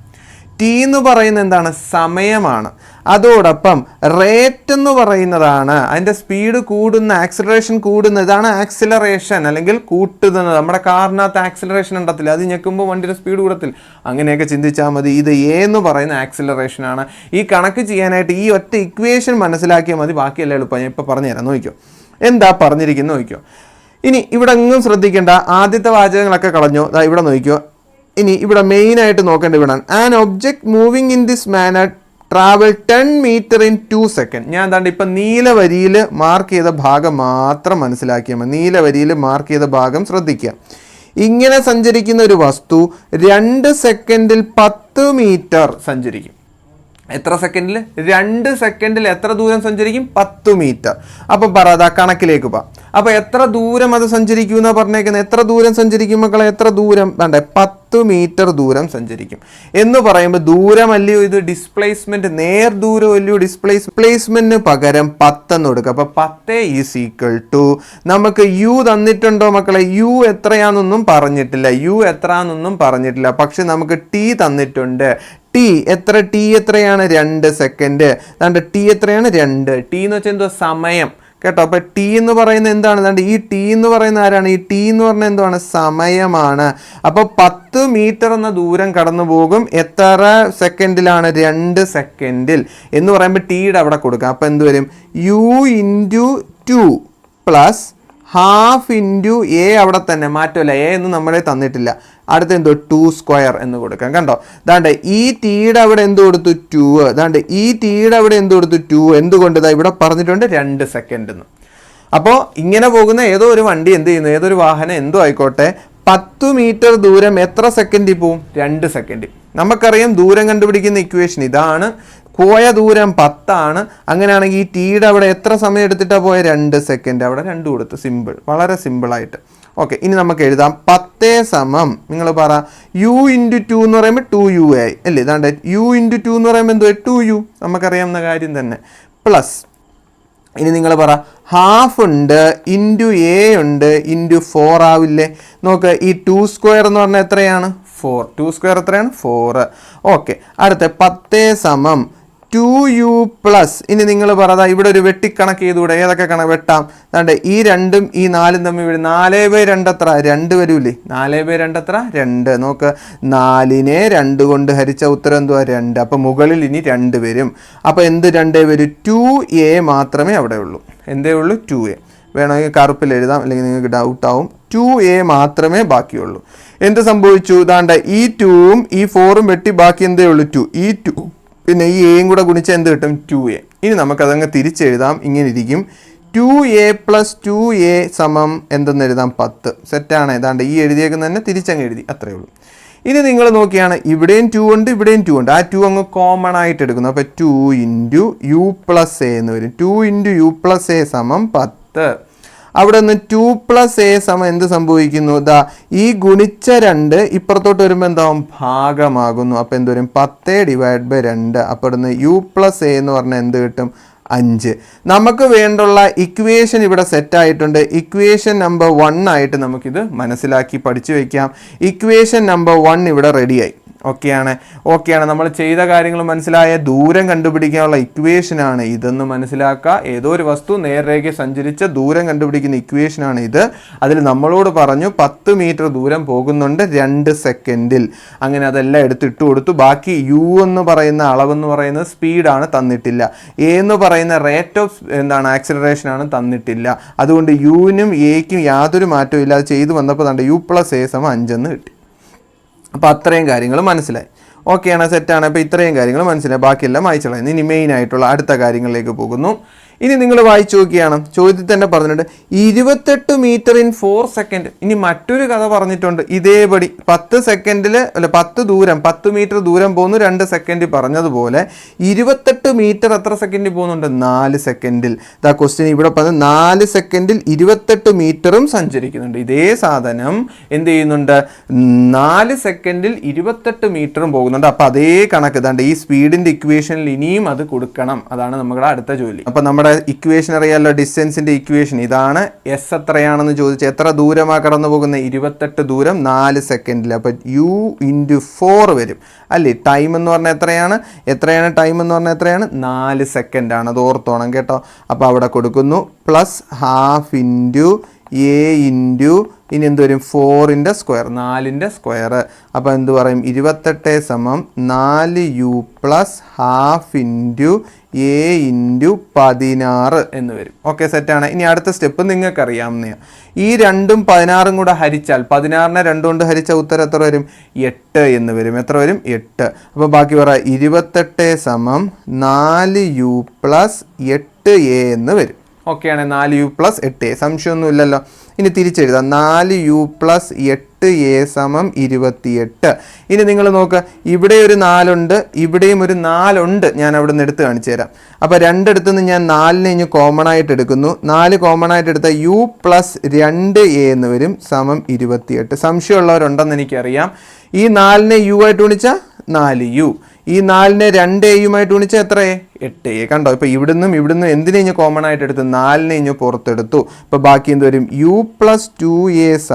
t എന്ന് പറയുന്നത് എന്താണ്? സമയമാണ്. അതോടൊപ്പം റേറ്റ് എന്ന് പറയുന്നതാണ് അതിൻ്റെ സ്പീഡ് കൂടുന്ന, ആക്സിലറേഷൻ കൂടുന്ന, ഇതാണ് ആക്സിലറേഷൻ അല്ലെങ്കിൽ കൂട്ടുന്നത്. നമ്മുടെ കാറിനകത്ത് ആക്സിലറേഷൻ ഉണ്ടത്തില്ല, അത് ഞെക്കുമ്പോൾ വണ്ടിയുടെ സ്പീഡ് കൂടത്തില്ല. അങ്ങനെയൊക്കെ ചിന്തിച്ചാൽ മതി. ഇത് എ എന്ന് പറയുന്ന ആക്സിലറേഷനാണ്. ഈ കണക്ക് ചെയ്യാനായിട്ട് ഈ ഒറ്റ ഇക്വേഷൻ മനസ്സിലാക്കിയാൽ മതി, ബാക്കിയെല്ലാം എളുപ്പം. ഞാൻ ഇപ്പോൾ പറഞ്ഞുതരാം, നോക്കിക്കോ എന്താ പറഞ്ഞിരിക്കുന്നത് നോക്കിക്കോ. ഇനി ഇവിടെ എങ്ങും ശ്രദ്ധിക്കേണ്ട, ആദ്യത്തെ വാചകങ്ങളൊക്കെ കളഞ്ഞോ. ഇവിടെ നോക്കിക്കോ. ഇനി ഇവിടെ മെയിനായിട്ട് നോക്കേണ്ടി വിടാൻ, an object moving in this manner travel 10 metre in 2 second. ഞാൻ എന്താണ്ട് ഇപ്പം നീല വരിയിൽ മാർക്ക് ചെയ്ത ഭാഗം മാത്രം മനസ്സിലാക്കിയാൽ മതി. നീല വരിയിൽ മാർക്ക് ചെയ്ത ഭാഗം ശ്രദ്ധിക്കുക. ഇങ്ങനെ സഞ്ചരിക്കുന്ന ഒരു വസ്തു 2 സെക്കൻഡിൽ 10 മീറ്റർ സഞ്ചരിക്കും. എത്ര സെക്കൻഡിൽ? 2 സെക്കൻഡിൽ എത്ര ദൂരം സഞ്ചരിക്കും? 10 മീറ്റർ. അപ്പോൾ പറ, അതാ കണക്കിലേക്ക് പോവാം. അപ്പോൾ എത്ര ദൂരം അത് സഞ്ചരിക്കും എന്നാണ് പറഞ്ഞേക്കുന്നത്? എത്ര ദൂരം സഞ്ചരിക്കും മക്കളെ? എത്ര ദൂരം? വേണ്ടേ, 10 മീറ്റർ ദൂരം സഞ്ചരിക്കും എന്ന് പറയുമ്പോൾ ദൂരമല്ലയോ ഇത്? ഡിസ്പ്ലേസ്മെന്റ്. നേർ ദൂരമല്ലയോ ഡിസ്പ്ലേസ്മെന്റിന് പകരം 10 എന്ന് കൊടുക്കുക. അപ്പോൾ 10 നമുക്ക് u തന്നിട്ടുണ്ടോ മക്കളെ? u എത്രയാണെന്നൊന്നും പറഞ്ഞിട്ടില്ല. പക്ഷെ നമുക്ക് t തന്നിട്ടുണ്ട്. ടി എത്രയാണ്? 2 സെക്കൻഡ്. അതുകൊണ്ട് ടി എത്രയാണ്? 2. ടി എന്ന് വെച്ചാൽ എന്തോ? സമയം കേട്ടോ. അപ്പോൾ ടി എന്ന് പറയുന്നത് എന്താണ്? അതുകൊണ്ട് ഈ ടി എന്ന് പറയുന്ന ആരാണ്? ഈ ടി എന്ന് പറഞ്ഞാൽ എന്താണ്? സമയമാണ്. അപ്പോൾ 10 മീറ്റർ എന്ന ദൂരം കടന്നു പോകും. എത്ര സെക്കൻഡിലാണ്? 2 സെക്കൻഡിൽ എന്ന് പറയുമ്പോൾ ടിയുടെ അവിടെ കൊടുക്കാം. അപ്പോൾ എന്ത് വരും? u×2 plus half into A. അവിടെ തന്നെ മാറ്റമില്ല, എ എന്ന് നമ്മളെ തന്നിട്ടില്ല. അടുത്ത എന്തോ? 2² എന്ന് കൊടുക്കാം. കണ്ടോ? ദാണ്ട് ഈ ടീയുടെ അവിടെ എന്ത് കൊടുത്തു? 2. ദാണ്ട് ഈ ടീയുടെ അവിടെ എന്ത് കൊടുത്തു? 2. എന്തുകൊണ്ട്? ഇവിടെ പറഞ്ഞിട്ടുണ്ട് 2 സെക്കൻഡ് എന്ന്. അപ്പോൾ ഇങ്ങനെ പോകുന്ന ഏതോ ഒരു വണ്ടി എന്ത് ചെയ്യുന്നു, ഏതൊരു വാഹനം എന്തോ ആയിക്കോട്ടെ, 10 മീറ്റർ ദൂരം എത്ര സെക്കൻഡിൽ പോവും? 2 സെക്കൻഡിൽ. നമുക്കറിയാം ദൂരം കണ്ടുപിടിക്കുന്ന ഇക്വേഷൻ ഇതാണ്. പോയ ദൂരം 10 ആണ്. അങ്ങനെയാണെങ്കിൽ ഈ ടീയുടെ അവിടെ എത്ര സമയം എടുത്തിട്ടാണ് പോയ? 2 സെക്കൻഡ്. അവിടെ 2 കൊടുത്ത്. സിമ്പിൾ, വളരെ സിമ്പിളായിട്ട്. ഓക്കെ, ഇനി നമുക്ക് എഴുതാം 10 നിങ്ങൾ പറ u×2 എന്ന് പറയുമ്പോൾ 2u ആയി അല്ലേ? ഇതാണ്ട് u×2 എന്ന് പറയുമ്പോൾ എന്തോ? 2u. നമുക്കറിയാവുന്ന കാര്യം തന്നെ. പ്ലസ് ഇനി നിങ്ങൾ പറ ഹാഫ് ഉണ്ട്, ഇൻറ്റു എ ഉണ്ട്, ×4 ആവില്ലേ? നോക്ക്, ഈ 2² എന്ന് പറഞ്ഞാൽ എത്രയാണ്? 4. 2² എത്രയാണ്? 4. ഓക്കെ, അടുത്ത 10 2u പ്ലസ്. ഇനി നിങ്ങൾ പറയാ ഇവിടെ ഒരു വെട്ടിക്കണക്ക് ചെയ്തുകൂടെ? ഏതൊക്കെ കണക്ക് വെട്ടാം? അതാണ്ട് ഈ 2ഉം ഈ 4ഉം തമ്മിൽ 4/2 എത്ര? 2 വരൂലേ? 4/2 എത്ര? 2. നോക്ക്, 4നെ 2 കൊണ്ട് ഹരിച്ച ഉത്തരം എന്തുവാ? 2. അപ്പം മുകളിൽ ഇനി 2 വരും. അപ്പോൾ എന്ത് 2 വരും? 2a മാത്രമേ അവിടെ ഉള്ളൂ. എന്തേ ഉള്ളൂ? 2a. വേണമെങ്കിൽ കറുപ്പിൽ എഴുതാം, അല്ലെങ്കിൽ നിങ്ങൾക്ക് ഡൗട്ടാവും. 2a മാത്രമേ ബാക്കിയുള്ളൂ. എന്ത് സംഭവിച്ചു? ഇതാണ്ട് ഈ 2ഉം ഈ 4ഉം വെട്ടി ബാക്കി എന്തേ ഉള്ളൂ? 2. ഈ 2 പിന്നെ ഈ എയും കൂടെ ഗുണിച്ചാൽ എന്ത് കിട്ടും? 2a. ഇനി നമുക്കതങ്ങ് തിരിച്ചെഴുതാം. ഇങ്ങനെ ഇരിക്കും. 2a + 2a എന്തെന്ന് എഴുതാം? 10. സെറ്റാണ്. ഏതാണ്ട് ഈ എഴുതിയേക്കുന്ന തന്നെ തിരിച്ചങ്ങ് എഴുതി, അത്രയേ ഉള്ളൂ. ഇനി നിങ്ങൾ നോക്കിയാണ് ഇവിടെയും 2 ഉണ്ട്, ഇവിടെയും 2 ഉണ്ട്. ആ 2 അങ്ങ് കോമൺ ആയിട്ട് എടുക്കുന്നു. അപ്പോൾ 2 × u+a എന്ന് വരും. 2 × u+a = 10. അവിടെ നിന്ന് 2+a എന്ത് സംഭവിക്കുന്നു? ഈ ഗുണിച്ച 2 ഇപ്പുറത്തോട്ട് വരുമ്പോൾ എന്താവും? ഭാഗമാകുന്നു. അപ്പോൾ എന്ത് വരും? 10/2. അപ്പോൾ ഇവിടുന്ന് u+a എന്ന് പറഞ്ഞാൽ എന്ത് കിട്ടും? 5. നമുക്ക് വേണ്ടുള്ള ഇക്വേഷൻ ഇവിടെ സെറ്റ് ആയിട്ടുണ്ട്. ഇക്വേഷൻ നമ്പർ 1 ആയിട്ട് നമുക്കിത് മനസ്സിലാക്കി പഠിച്ചു വയ്ക്കാം. ഇക്വേഷൻ നമ്പർ 1 ഇവിടെ റെഡിയായി. ഓക്കെയാണ്. നമ്മൾ ചെയ്ത കാര്യങ്ങൾ മനസ്സിലായ. ദൂരം കണ്ടുപിടിക്കാനുള്ള ഇക്വേഷനാണ് ഇതെന്ന് മനസ്സിലാക്കുക. ഏതോ ഒരു വസ്തു നേർരേഖ സഞ്ചരിച്ച ദൂരം കണ്ടുപിടിക്കുന്ന ഇക്വേഷനാണ് ഇത്. അതിൽ നമ്മളോട് പറഞ്ഞു 10 മീറ്റർ ദൂരം പോകുന്നുണ്ട് 2 സെക്കൻഡിൽ. അങ്ങനെ അതെല്ലാം എടുത്തിട്ട് കൊടുത്തു. ബാക്കി u എന്ന് പറയുന്ന അളവെന്ന് പറയുന്നത് സ്പീഡാണ്, തന്നിട്ടില്ല. എ എന്ന് പറയുന്ന റേറ്റ് ഓഫ് ആക്സിലറേഷൻ ആണ്, തന്നിട്ടില്ല. അതുകൊണ്ട് യുവിനും എക്കും യാതൊരു മാറ്റവും ഇല്ല. അത് ചെയ്തു വന്നപ്പോൾ u+a = 5 എന്ന് കിട്ടി. അപ്പോൾ അത്രയും കാര്യങ്ങൾ മനസ്സിലായി. ഓക്കെയാണ്, സെറ്റാണ്. അപ്പോൾ ഇത്രയും കാര്യങ്ങൾ മനസ്സിലായി, ബാക്കിയെല്ലാം വായിച്ചോളാം. ഇനി മെയിൻ ആയിട്ടുള്ള അടുത്ത കാര്യങ്ങളിലേക്ക് പോകുന്നു. ഇനി നിങ്ങൾ വായിച്ചു നോക്കിയാണ്, ചോദ്യത്തിൽ തന്നെ പറഞ്ഞിട്ടുണ്ട് 28 മീറ്റർ ഇൻ 4 സെക്കൻഡ്. ഇനി മറ്റൊരു കഥ പറഞ്ഞിട്ടുണ്ട് ഇതേപടി 10 സെക്കൻഡിൽ അല്ല 10 മീറ്റർ ദൂരം പോകുന്നു 2 സെക്കൻഡ് പറഞ്ഞതുപോലെ 28 മീറ്റർ എത്ര സെക്കൻഡിൽ പോകുന്നുണ്ട്? 4 സെക്കൻഡിൽ. ദാ ക്വസ്റ്റ്യൻ ഇവിടെ പറഞ്ഞത് 4 സെക്കൻഡിൽ 28 മീറ്ററും സഞ്ചരിക്കുന്നുണ്ട്. ഇതേ സാധനം എന്ത് ചെയ്യുന്നുണ്ട്? 4 സെക്കൻഡിൽ 28 മീറ്ററും പോകുന്നുണ്ട്. അപ്പോൾ അതേ കണക്ക് ഇതാണ്ട് ഈ സ്പീഡിൻ്റെ ഇക്വേഷനിൽ ഇനിയും അത് കൊടുക്കണം. അതാണ് നമ്മുടെ അടുത്ത ജോലി. അപ്പോൾ നമ്മുടെ ഇക്വേഷൻ അറിയാമല്ലോ, ഡിസ്റ്റൻസിന്റെ ഇക്വേഷൻ ഇതാണ്. എസ് എത്രയാണെന്ന് ചോദിച്ചാൽ എത്ര ദൂരമാണ് കടന്നു പോകുന്നത്? 28 ദൂരം 4 സെക്കൻഡിൽ. അപ്പോൾ u × 4 വരും അല്ലേ? ടൈം എന്ന് പറഞ്ഞാൽ എത്രയാണ് ടൈം എന്ന് പറഞ്ഞാൽ എത്രയാണ്? 4 സെക്കൻഡാണ്. അത് ഓർത്തോണം കേട്ടോ. അപ്പോൾ അവിടെ കൊടുക്കുന്നു +12 × a × ഇനി എന്ത് വരും? 4ന്റെ സ്ക്വയർ, 4ന്റെ സ്ക്വയർ. അപ്പോൾ എന്ത് പറയും? 28 = 4u + ½ × a × 16 എന്ന് വരും. ഓക്കെ, സെറ്റാണ്. ഇനി അടുത്ത സ്റ്റെപ്പ് നിങ്ങൾക്ക് അറിയാവുന്നതാണ്. ഈ 2ഉം 16ഉം കൂടെ ഹരിച്ചാൽ 16നെ 2 കൊണ്ട് ഹരിച്ച ഉത്തരം എത്ര വരും? 8 എന്ന് വരും. എത്ര വരും? 8. അപ്പോൾ ബാക്കി പറ 28 = 4u + 8a എന്ന് വരും. ഓക്കെയാണ്, 4u + 8a. സംശയമൊന്നും ഇല്ലല്ലോ. ഇനി തിരിച്ചെഴുതാം, 4u + 8a = 28. ഇനി നിങ്ങൾ നോക്കുക, ഇവിടെ ഒരു 4 ഉണ്ട്, ഇവിടെയും ഒരു 4 ഉണ്ട്. ഞാൻ അവിടെ നിന്ന് എടുത്ത് കാണിച്ചു തരാം. അപ്പോൾ രണ്ടിടത്തു നിന്ന് ഞാൻ 4നെ ഇനി കോമൺ ആയിട്ട് എടുക്കുന്നു. 4 കോമൺ ആയിട്ട് എടുത്താൽ u + 2a എന്ന് വരും = 28. സംശയമുള്ളവരുണ്ടെന്ന് എനിക്കറിയാം. ഈ 4നെ u ആയിട്ട് ഗുണിച്ചാൽ 4u, ഈ 4നെ 2aയുമായിട്ട് ഗുണിച്ചാൽ എത്രയേ? 8a. കണ്ടോ? ഇപ്പോൾ ഇവിടുന്നും എന്തിനെ ഇഞ്ഞ് കോമൺ ആയിട്ട് എടുത്തു? 4നെ ഇഞ്ഞ് പുറത്തെടുത്തു. ഇപ്പോൾ ബാക്കി എന്ത് വരും? u + 2a =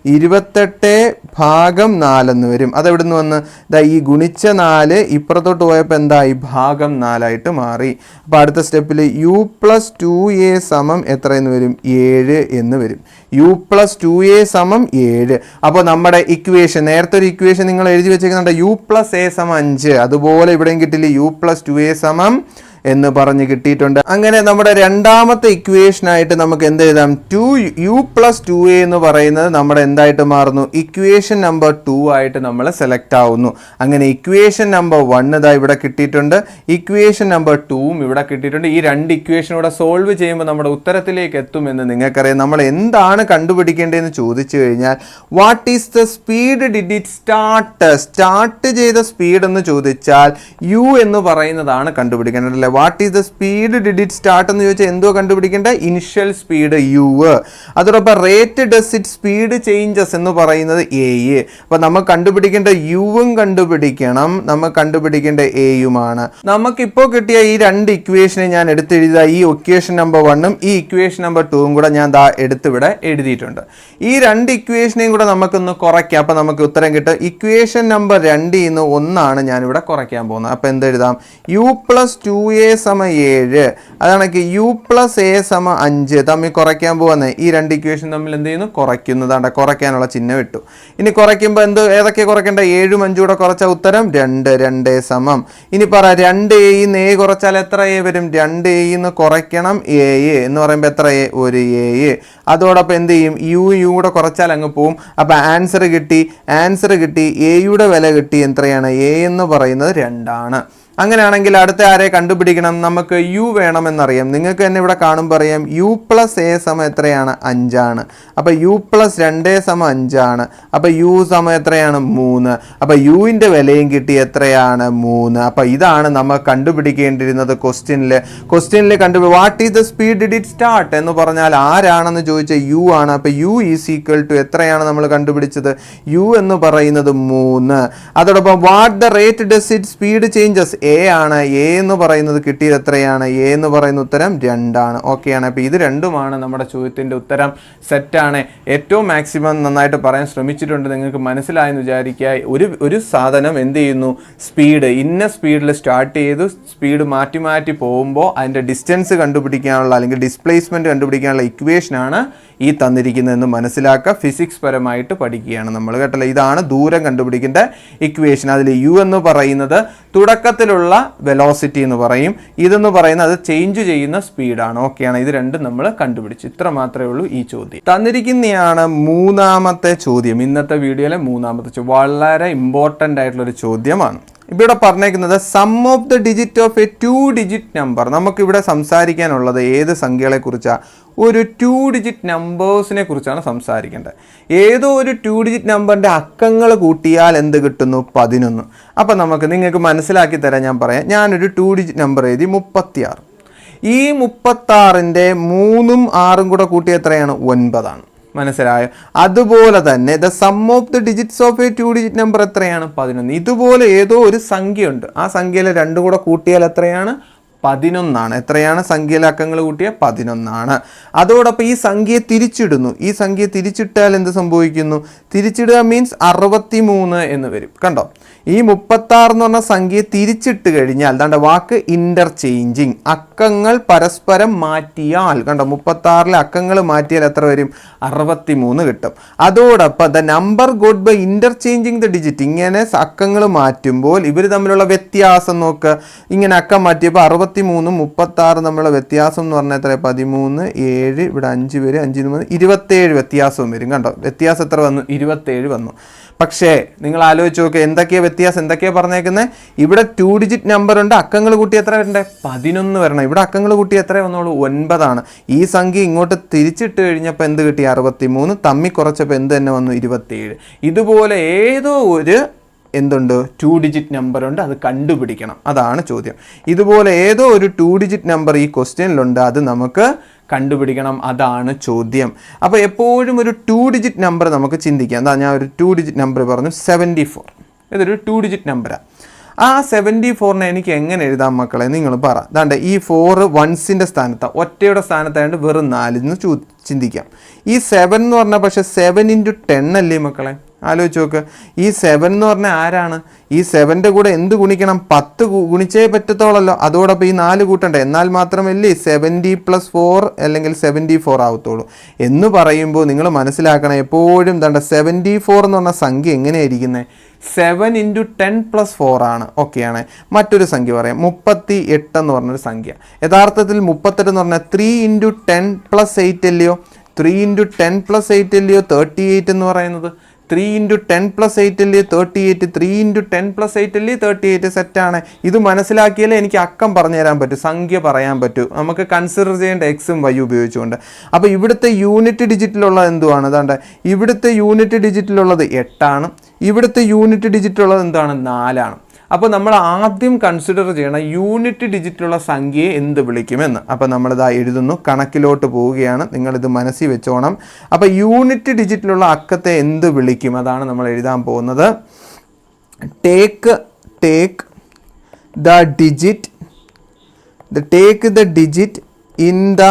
28/4 എന്ന് വരും. അതെവിടുന്ന് വന്ന്? ഇതാ ഈ ഗുണിച്ച 4 ഇപ്പുറത്തോട്ട് പോയപ്പോൾ എന്തായി? /4 മാറി. അപ്പോൾ അടുത്ത സ്റ്റെപ്പിൽ u + 2a = എത്രയെന്ന് വരും? 7 എന്ന് വരും. u + 2a = 7. അപ്പോൾ നമ്മുടെ ഇക്വേഷൻ, നേരത്തെ ഒരു ഇക്വേഷൻ നിങ്ങൾ എഴുതി വെച്ചേക്കുന്നുണ്ട്, u + a = 5. അതുപോലെ ഇവിടെയും കിട്ടില്ല, u + 2a = എന്ന് പറഞ്ഞ് കിട്ടിയിട്ടുണ്ട്. അങ്ങനെ നമ്മുടെ രണ്ടാമത്തെ ഇക്വേഷനായിട്ട് നമുക്ക് എന്ത് എഴുതാം? u + 2a എന്ന് പറയുന്നത് നമ്മുടെ എന്തായിട്ട് മാറുന്നു? ഇക്വേഷൻ നമ്പർ 2 ആയിട്ട് നമ്മൾ സെലക്ട് ആവുന്നു. അങ്ങനെ ഇക്വേഷൻ നമ്പർ 1 ഇതാ ഇവിടെ കിട്ടിയിട്ടുണ്ട്, ഇക്വേഷൻ നമ്പർ 2ഉം ഇവിടെ കിട്ടിയിട്ടുണ്ട്. ഈ 2 ഇക്വേഷനൂടെ സോൾവ് ചെയ്യുമ്പോൾ നമ്മുടെ ഉത്തരത്തിലേക്ക് എത്തുമെന്ന് നിങ്ങൾക്കറിയാം. നമ്മൾ എന്താണ് കണ്ടുപിടിക്കേണ്ടതെന്ന് ചോദിച്ചു കഴിഞ്ഞാൽ what is the speed did it start ചെയ്ത സ്പീഡ് എന്ന് ചോദിച്ചാൽ u എന്ന് പറയുന്നതാണ് കണ്ടുപിടിക്കേണ്ടത്. What is the speed did it start എന്ന് ചോദിച്ചാൽ എന്തോ കണ്ടുപിടിക്കേണ്ട? Initial speed u. അതോടൊപ്പം rate does it speed changes എന്ന് പറയുന്നത് a. അപ്പോൾ നമ്മൾ കണ്ടുപിടിക്കേണ്ട uവും കണ്ടുപിടിക്കണം, നമ്മൾ കണ്ടുപിടിക്കേണ്ട aയുമാണ്. നമുക്കിപ്പോൾ കിട്ടിയ ഈ 2 ഇക്വേഷനെ ഞാൻ എടുത്തെഴുതിയ ഈ ഇക്വേഷൻ നമ്പർ 1ഉം ഈ ഇക്വേഷൻ നമ്പർ 2ഉം കൂടെ ഞാൻ എടുത്തിവിടെ എഴുതിയിട്ടുണ്ട്. ഈ 2 ഇക്വേഷനെയും കൂടെ നമുക്കൊന്ന് കുറയ്ക്കാം. അപ്പോൾ നമുക്ക് ഉത്തരം കിട്ടും. ഇക്വേഷൻ നമ്പർ 2 ൽ നിന്ന് 1 ഞാനിവിടെ കുറയ്ക്കാൻ പോകുന്നത്. അപ്പോൾ എന്തെഴുതാം? u + 2a = 7, അതാണെങ്കിൽ u + a = 5 തമ്മിൽ കുറയ്ക്കാൻ പോകുന്നത്. ഈ 2 ഇക്വേഷൻ തമ്മിൽ എന്ത് ചെയ്യുന്നു? കുറയ്ക്കുന്നതാണ്. കുറയ്ക്കാനുള്ള ചിഹ്നം ഇട്ടു. ഇനി കുറയ്ക്കുമ്പോൾ ഏതൊക്കെ കുറയ്ക്കേണ്ട? 7ഉം 5ഉം കൂടെ കുറച്ചാൽ ഉത്തരം 2 ഇനി പറ 2a ന്ന് a കുറച്ചാൽ എത്ര a വരും? 2a ന്ന് കുറയ്ക്കണം a എന്ന് പറയുമ്പോൾ എത്ര a? 1a. അതോടൊപ്പം എന്ത് ചെയ്യും? u കൂടെ കുറച്ചാൽ അങ്ങ് പോവും. അപ്പോൾ ആൻസർ കിട്ടി. aയുടെ വില കിട്ടി. എത്രയാണ്? a എന്ന് പറയുന്നത് 2 ആണ്. അങ്ങനെയാണെങ്കിൽ അടുത്ത ആരെ കണ്ടുപിടിക്കണം? നമുക്ക് u വേണമെന്നറിയാം. നിങ്ങൾക്ക് തന്നെ ഇവിടെ കാണുമ്പോൾ അറിയാം u + a = എത്രയാണ്? 5 ആണ്. അപ്പോൾ u + 2a = 5 ആണ്. അപ്പോൾ u എത്രയാണ്? 3. അപ്പോൾ uവിൻ്റെ വിലയും കിട്ടി. എത്രയാണ്? 3. അപ്പോൾ ഇതാണ് നമ്മൾ കണ്ടുപിടിക്കേണ്ടിയിരുന്നത് ക്വസ്റ്റ്യനിൽ what is the speed did it start എന്ന് പറഞ്ഞാൽ ആരാണെന്ന് ചോദിച്ചാൽ u ആണ്. അപ്പോൾ u = എത്രയാണ് നമ്മൾ കണ്ടുപിടിച്ചത്? u എന്ന് പറയുന്നത് 3. അതോടൊപ്പം what the rate does it speed changes? a ആണ്. a എന്ന് പറയുന്നത് കിട്ടിയത് എത്രയാണ്? a എന്ന് പറയുന്ന ഉത്തരം 2 ആണ്. ഓക്കെയാണ്. അപ്പോൾ ഇത് രണ്ടുമാണ് നമ്മുടെ ചോദ്യത്തിൻ്റെ ഉത്തരം. സെറ്റാണ്. ഏറ്റവും മാക്സിമം നന്നായിട്ട് പറയാൻ ശ്രമിച്ചിട്ടുണ്ട്. നിങ്ങൾക്ക് മനസ്സിലായെന്ന് വിചാരിക്കുക. ഒരു സാധനം എന്ത് ചെയ്യുന്നു? ഇന്ന സ്പീഡിൽ സ്റ്റാർട്ട് ചെയ്തു സ്പീഡ് മാറ്റി പോകുമ്പോൾ അതിൻ്റെ ഡിസ്റ്റൻസ് കണ്ടുപിടിക്കാനുള്ള അല്ലെങ്കിൽ ഡിസ്പ്ലേസ്മെൻറ്റ് കണ്ടുപിടിക്കാനുള്ള ഇക്വേഷനാണ് ഈ തന്നിരിക്കുന്നതെന്ന് മനസ്സിലാക്കുക. ഫിസിക്സ് പരമായിട്ട് പഠിക്കുകയാണ് നമ്മൾ കേട്ടല്ലോ. ഇതാണ് ദൂരം കണ്ടുപിടിക്കേണ്ട ഇക്വേഷൻ. അതിൽ u എന്ന് പറയുന്നത് തുടക്കത്തിലുള്ള ഇതിലുള്ള വെലോസിറ്റി എന്ന് പറയും, ഇതെന്ന് പറയുന്നത് അത് ചേഞ്ച് ചെയ്യുന്ന സ്പീഡാണ്. ഓക്കെയാണ്, ഇത് രണ്ടും നമ്മൾ കണ്ടുപിടിച്ചു. ഇത്ര മാത്രമേ ഉള്ളൂ ഈ ചോദ്യം. തന്നിരിക്കുന്നതാണ് മൂന്നാമത്തെ ചോദ്യം, ഇന്നത്തെ വീഡിയോയിലെ മൂന്നാമത്തെ ചോദ്യം. വളരെ ഇമ്പോർട്ടൻ്റ് ആയിട്ടുള്ളൊരു ചോദ്യമാണ്. ഇവിടെ പറഞ്ഞേക്കുന്നത് sum of the digit of a 2 digit number. നമുക്കിവിടെ സംസാരിക്കാനുള്ളത് ഏത് സംഖ്യകളെ കുറിച്ചാണ്? ഒരു 2 ഡിജിറ്റ് നമ്പേഴ്സിനെ കുറിച്ചാണ് സംസാരിക്കേണ്ടത്. ഏതോ ഒരു 2 ഡിജിറ്റ് നമ്പറിൻ്റെ അക്കങ്ങൾ കൂട്ടിയാൽ എന്ത് കിട്ടുന്നു? 11. അപ്പം നിങ്ങൾക്ക് മനസ്സിലാക്കി തരാൻ ഞാൻ പറയാം. ഞാനൊരു 2 ഡിജിറ്റ് നമ്പർ എഴുതി 36. ഈ 36ൻ്റെ 3ഉം 6ഉം കൂടെ കൂട്ടി എത്രയാണ്? 9 ആണ്. മനസ്സിലായോ? അതുപോലെ തന്നെ the sum of the digits of a 2 digit number എത്രയാണ്? 11. ഇതുപോലെ ഏതോ ഒരു സംഖ്യയുണ്ട്, ആ സംഖ്യയിലെ രണ്ടും കൂടെ കൂട്ടിയാൽ എത്രയാണ്? 11 എത്രയാണ്? സംഖ്യയിലെ അക്കങ്ങൾ കൂട്ടിയ 11. അതോടൊപ്പം ഈ സംഖ്യയെ തിരിച്ചിടുന്നു. ഈ സംഖ്യയെ തിരിച്ചിട്ടാൽ എന്ത് സംഭവിക്കുന്നു? തിരിച്ചിടുക മീൻസ് 63 എന്ന് വരും. കണ്ടോ, ഈ 36 എന്ന് പറഞ്ഞ സംഖ്യയെ തിരിച്ചിട്ട് കഴിഞ്ഞാൽ ദാണ്ട വാക്ക് ഇന്റർചേഞ്ചിങ്, അക്കങ്ങൾ പരസ്പരം മാറ്റിയാൽ. കണ്ടോ, 36ലെ അക്കങ്ങൾ മാറ്റിയാൽ എത്ര വരും? 63 കിട്ടും. അതോടൊപ്പം the number got by interchanging the digit. ഇങ്ങനെ അക്കങ്ങൾ മാറ്റുമ്പോൾ ഇവർ തമ്മിലുള്ള വ്യത്യാസം നോക്ക്. ഇങ്ങനെ അക്കം മാറ്റിയപ്പോൾ 63 36 തമ്മിലുള്ള വ്യത്യാസം എന്ന് പറഞ്ഞാൽ എത്ര? 13 7 ഇവിടെ 5 വരും, 5 27 വ്യത്യാസവും വരും. കണ്ടോ, വ്യത്യാസം എത്ര വന്നു? 27 വന്നു. പക്ഷേ നിങ്ങൾ ആലോചിച്ച് നോക്കുക, എന്തൊക്കെയാണ് വ്യത്യാസം, എന്തൊക്കെയാണ് പറഞ്ഞേക്കുന്നത്? ഇവിടെ 2 ഡിജിറ്റ് നമ്പർ ഉണ്ട്, അക്കങ്ങൾ കൂട്ടി എത്ര വരണ്ടേ? 11 വരണം. ഇവിടെ അക്കങ്ങൾ കൂട്ടി എത്ര വന്നോളൂ? 9 ആണ്. ഈ സംഖ്യ ഇങ്ങോട്ട് തിരിച്ചിട്ട് കഴിഞ്ഞപ്പോൾ എന്ത് കിട്ടി? 63. തമ്മി കുറച്ചപ്പോൾ എന്ത് തന്നെ വന്നു? 27. ഇതുപോലെ ഏതോ ഒരു എന്തുണ്ട്? 2 ഡിജിറ്റ് നമ്പർ ഉണ്ട്, അത് കണ്ടുപിടിക്കണം. അതാണ് ചോദ്യം. ഇതുപോലെ ഏതോ ഒരു 2 ഡിജിറ്റ് നമ്പർ ഈ ക്വസ്റ്റ്യനിലുണ്ട്, അത് നമുക്ക് കണ്ടുപിടിക്കണം. അതാണ് ചോദ്യം. അപ്പോൾ എപ്പോഴും ഒരു 2 ഡിജിറ്റ് നമ്പർ നമുക്ക് ചിന്തിക്കാം. എന്താ, ഞാൻ ഒരു 2 ഡിജിറ്റ് നമ്പർ പറഞ്ഞു, 74. ഇതൊരു 2 ഡിജിറ്റ് നമ്പറാണ്. ആ 74നെ എനിക്ക് എങ്ങനെ എഴുതാം മക്കളെ? നിങ്ങൾ പറ. അതാണ്ട് ഈ 4 വൺസിൻ്റെ സ്ഥാനത്താണ്, ഒറ്റയുടെ സ്ഥാനത്തായതുകൊണ്ട് വെറും 4 എന്ന് ചിന്തിക്കാം. ഈ 7 എന്ന് പറഞ്ഞാൽ പക്ഷേ 7 × 10 അല്ലേ മക്കളെ? ആലോചിച്ച് നോക്ക്. ഈ 7 എന്ന് പറഞ്ഞാൽ ആരാണ്? ഈ 7ൻ്റെ കൂടെ എന്ത് ഗുണിക്കണം? 10 ഗുണിച്ചേ പറ്റത്തോളല്ലോ. അതോടൊപ്പം ഈ 4 കൂട്ടണ്ടേ, എന്നാൽ മാത്രമല്ലേ 70 + 4 അല്ലെങ്കിൽ 74 ആവത്തുള്ളൂ. എന്ന് പറയുമ്പോൾ നിങ്ങൾ മനസ്സിലാക്കണം, എപ്പോഴും ദാണ്ട 74 എന്ന് പറഞ്ഞ സംഖ്യ എങ്ങനെയായിരിക്കുന്നത്? 7 × 10 + 4 ആണ്. ഓക്കെയാണ്. മറ്റൊരു സംഖ്യ പറയാം, 38 എന്ന് പറഞ്ഞൊരു സംഖ്യ. യഥാർത്ഥത്തിൽ 38 എന്ന് പറഞ്ഞാൽ 3 × 10 + 8 അല്ലയോ? 3 × 10 + 8 അല്ലയോ 38 എന്ന് പറയുന്നത്? 3 × 10 + 8 അല്ലേ 38? 3 × 10 + 8 അല്ലേ 38? സെറ്റാണ്. ഇത് മനസ്സിലാക്കിയാലേ എനിക്ക് അക്കം പറഞ്ഞു തരാൻ പറ്റൂ, സംഖ്യ പറയാൻ പറ്റൂ. നമുക്ക് കൺസിഡർ ചെയ്യേണ്ട എക്സും വൈ ഉപയോഗിച്ചുകൊണ്ട്. അപ്പോൾ ഇവിടുത്തെ യൂണിറ്റ് ഡിജിറ്റിലുള്ളത് എന്തുവാണ്? അതാണ്ട് ഇവിടുത്തെ യൂണിറ്റ് ഡിജിറ്റിലുള്ളത് 8 ആണ്. ഇവിടുത്തെ യൂണിറ്റ് ഡിജിറ്റുള്ളത് എന്താണ്? 4 ആണ്. അപ്പോൾ നമ്മൾ ആദ്യം കൺസിഡർ ചെയ്യണം യൂണിറ്റ് ഡിജിറ്റിലുള്ള സംഖ്യയെ എന്ത് വിളിക്കുമെന്ന്. അപ്പോൾ നമ്മളിതാ എഴുതുന്നു, കണക്കിലോട്ട് പോവുകയാണ്. നിങ്ങളിത് മനസ്സിൽ വെച്ചോണം. അപ്പോൾ യൂണിറ്റ് ഡിജിറ്റിലുള്ള അക്കത്തെ എന്ത് വിളിക്കും? അതാണ് നമ്മൾ എഴുതാൻ പോകുന്നത്. Take the digit in the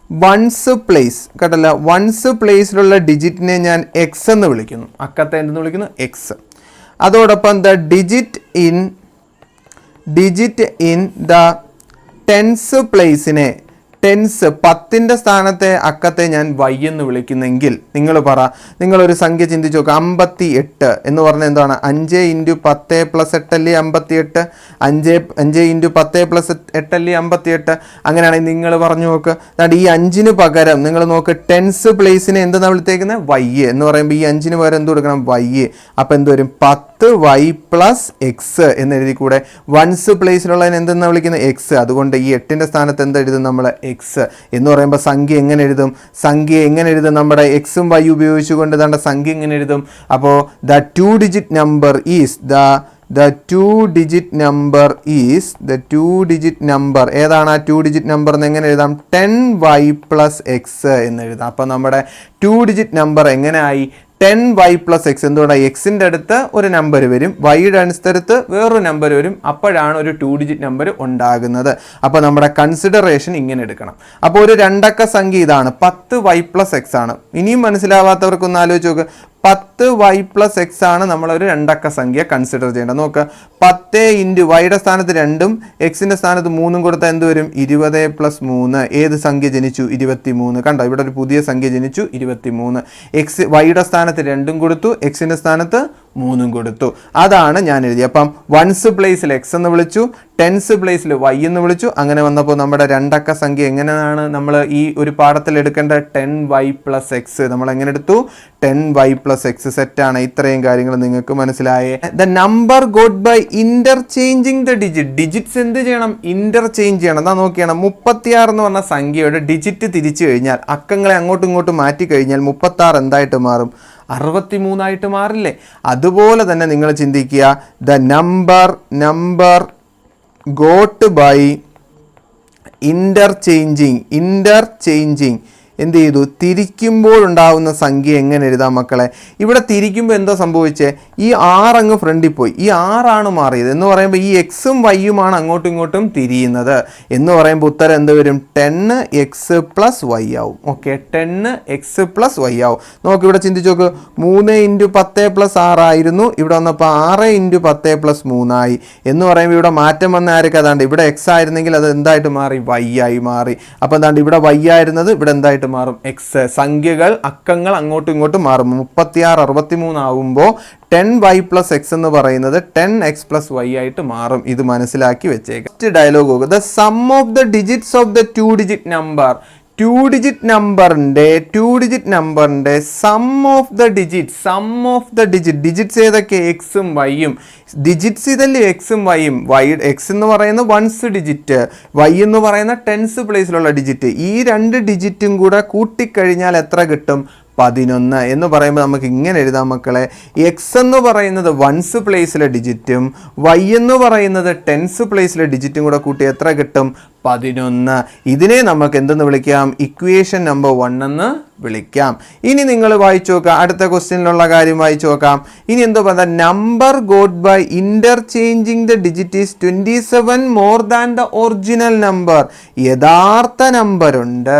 ones place. കേട്ടല്ല, വൺസ് പ്ലേസിലുള്ള ഡിജിറ്റിനെ ഞാൻ എക്സ് എന്ന് വിളിക്കുന്നു. അക്കത്തെ എന്തെന്ന് വിളിക്കുന്നു? എക്സ്. അതോടൊപ്പം the digit in the tens പ്ലേസിനെ, ടെൻസ് 10ൻ്റെ സ്ഥാനത്തെ അക്കത്തെ ഞാൻ വൈ എന്ന് വിളിക്കുന്നെങ്കിൽ നിങ്ങൾ പറ, നിങ്ങളൊരു സംഖ്യ ചിന്തിച്ച് നോക്കുക. 58 എന്ന് പറഞ്ഞാൽ എന്താണ്? 5 × 10 + 8 അല്ലേ 58? 5 × 10 + 8 അല്ലേ 58? അങ്ങനെയാണെങ്കിൽ നിങ്ങൾ പറഞ്ഞു നോക്ക്. അതായത് ഈ 5ന് പകരം നിങ്ങൾ നോക്ക്, ടെൻസ് പ്ലേസിനെ എന്തെന്നാണ് വിളിച്ചേക്കുന്നത്? വൈ എന്ന് പറയുമ്പോൾ ഈ 5ന് പകരം എന്ത് കൊടുക്കണം? വൈ. അപ്പോൾ എന്ത് വരും? 10y + x എന്ന് എഴുതി കൂടെ. വൺസ് പ്ലേസിലുള്ളതിന് എന്തെന്നാണ് വിളിക്കുന്നത്? എക്സ്. അതുകൊണ്ട് ഈ 8ൻ്റെ സ്ഥാനത്ത് എന്ത് എഴുതും നമ്മൾ? എക്സ് എന്ന് പറയുമ്പോൾ സംഖ്യ എങ്ങനെ എഴുതും? നമ്മുടെ എക്സും വൈ ഉപയോഗിച്ചുകൊണ്ട് ദാണ്ട സംഖ്യ എങ്ങനെ എഴുതും? അപ്പോൾ ദ 2 ഡിജിറ്റ് നമ്പർ ഈസ് ഏതാണ് ആ 2 ഡിജിറ്റ് നമ്പർ എന്ന് എങ്ങനെ എഴുതാം? 10y + x എന്ന് എഴുതാം. അപ്പോൾ നമ്മുടെ 2 ഡിജിറ്റ് നമ്പർ എങ്ങനെയായി? 10y + x. എന്തുകൊണ്ടാണ്? എക്സിൻ്റെ അടുത്ത് ഒരു നമ്പർ വരും, വൈയുടെ അടുത്തടുത്ത് വേറൊരു നമ്പർ വരും. അപ്പോഴാണ് ഒരു 2 ഡിജിറ്റ് നമ്പർ ഉണ്ടാകുന്നത്. അപ്പോൾ നമ്മുടെ കൺസിഡറേഷൻ ഇങ്ങനെ എടുക്കണം. അപ്പോൾ ഒരു 2 അക്ക സംഖ്യ ഇതാണ്, 10y + x ആണ്. ഇനിയും മനസ്സിലാവാത്തവർക്കൊന്ന് ആലോചിച്ച് നോക്ക്. 10y + x ആണ് നമ്മളൊരു 2 അക്ക സംഖ്യ കൺസിഡർ ചെയ്യേണ്ടത്. നോക്കുക, 10 × വൈയുടെ സ്ഥാനത്ത് 2ഉം എക്സിൻ്റെ സ്ഥാനത്ത് 3ഉം കൊടുത്താൽ എന്ത് വരും? 20 + 3. ഏത് സംഖ്യ ജനിച്ചു? 23. കണ്ടോ, ഇവിടെ ഒരു പുതിയ സംഖ്യ ജനിച്ചു, 23. വൈയുടെ സ്ഥാനത്ത് 2ഉം കൊടുത്തു, എക്സിൻ്റെ സ്ഥാനത്ത് 3 കൊടുത്തു. അതാണ് ഞാൻ എഴുതിയത്. അപ്പം വൺസ് പ്ലേസിൽ എക്സ് എന്ന് വിളിച്ചു, ടെൻസ് പ്ലേസിൽ വൈ എന്ന് വിളിച്ചു. അങ്ങനെ വന്നപ്പോൾ നമ്മുടെ രണ്ടക്ക സംഖ്യ എങ്ങനെയാണ് നമ്മൾ ഈ ഒരു പാഠത്തിൽ എടുക്കേണ്ട 10y + x. നമ്മൾ എങ്ങനെ എടുത്തു? 10y + x സെറ്റാണ്. ഇത്രയും കാര്യങ്ങൾ നിങ്ങൾക്ക് മനസ്സിലായേ. The number got by interchanging the digit. Digits എന്ത് ചെയ്യണം? ഇന്റർചേഞ്ച് ചെയ്യണം. അതാ നോക്കിയാണ് 36 എന്ന് പറഞ്ഞ സംഖ്യയുടെ ഡിജിറ്റ് തിരിച്ചു കഴിഞ്ഞാൽ, അക്കങ്ങളെ അങ്ങോട്ടും ഇങ്ങോട്ടും മാറ്റി കഴിഞ്ഞാൽ 36 എന്തായിട്ട് മാറും? 63 മാറില്ലേ? അതുപോലെ തന്നെ നിങ്ങൾ ചിന്തിക്കുക, the number got by interchanging എന്ത് ചെയ്തു? തിരിക്കുമ്പോൾ ഉണ്ടാവുന്ന സംഖ്യ എങ്ങനെ എഴുതാം മക്കളെ? ഇവിടെ തിരിക്കുമ്പോൾ എന്തോ സംഭവിച്ചേ? ഈ 6 അങ്ങ് ഫ്രണ്ടിൽ പോയി, ഈ 6 ആണ് മാറിയത് എന്ന് പറയുമ്പോൾ ഈ എക്സും വൈയുമാണ് അങ്ങോട്ടും ഇങ്ങോട്ടും തിരിയുന്നത് എന്ന് പറയുമ്പോൾ ഉത്തരം എന്ത് വരും? 10x + y ആവും. ഓക്കെ, 10x + y ആവും. നോക്ക് ഇവിടെ ചിന്തിച്ച് നോക്ക്, 3 × 10 + 6 ആയിരുന്നു, ഇവിടെ വന്നപ്പോൾ 6 × 10 + 3 ആയി എന്ന് പറയുമ്പോൾ ഇവിടെ മാറ്റം വന്ന ആരൊക്കെ? അതാണ്ട് ഇവിടെ എക്സ് ആയിരുന്നെങ്കിൽ അത് എന്തായിട്ട് മാറി? y ആയി മാറി. അപ്പോൾ എന്താണ്ട് ഇവിടെ y ആയിരുന്നത് ഇവിടെ എന്തായിട്ട് മാറും? എക്സ്. സംഖ്യകൾ, അക്കങ്ങൾ അങ്ങോട്ടും ഇങ്ങോട്ടും മാറും. 36 63 ആവുമ്പോൾ 10y + x എന്ന് പറയുന്നത് 10x + y ആയിട്ട് മാറും. ഇത് മനസ്സിലാക്കി വെച്ചേക്കാം. Next dialogue, the sum of the digits of the 2 digit number. 2 digit നമ്പറിന്റെ സം ഓഫ് ദ ഡിജിറ്റ്സ് ഏതൊക്കെ? എക്സും വൈയും. ഡിജിറ്റ്സ് ഇതല്ലേ എക്സും വൈയും. എക്സ് എന്ന് പറയുന്ന വൺസ് ഡിജിറ്റ്, വൈ എന്ന് പറയുന്ന ടെൻസ് പ്ലേസിലുള്ള ഡിജിറ്റ്. ഈ 2 ഡിജിറ്റും കൂടെ കൂട്ടിക്കഴിഞ്ഞാൽ എത്ര കിട്ടും? 11 എന്ന് പറയുമ്പോൾ നമുക്ക് ഇങ്ങനെ എഴുതാം മക്കളെ, എക്സ് എന്ന് പറയുന്നത് വൺസ് പ്ലേസിലെ ഡിജിറ്റും വൈ എന്ന് പറയുന്നത് ടെൻസ് പ്ലേസിലെ ഡിജിറ്റും കൂടെ കൂട്ടി എത്ര കിട്ടും? 11. ഇതിനെ നമുക്ക് എന്തെന്ന് വിളിക്കാം? ഇക്വേഷൻ നമ്പർ 1 എന്ന് വിളിക്കാം. ഇനി നിങ്ങൾ വായിച്ചു നോക്കാം, അടുത്ത ക്വസ്റ്റ്യനിലുള്ള കാര്യം വായിച്ചു നോക്കാം. ഇനി എന്തോ പറഞ്ഞാൽ number got by interchanging the digit is 27 more than the original number. യഥാർത്ഥ നമ്പർ ഉണ്ട്,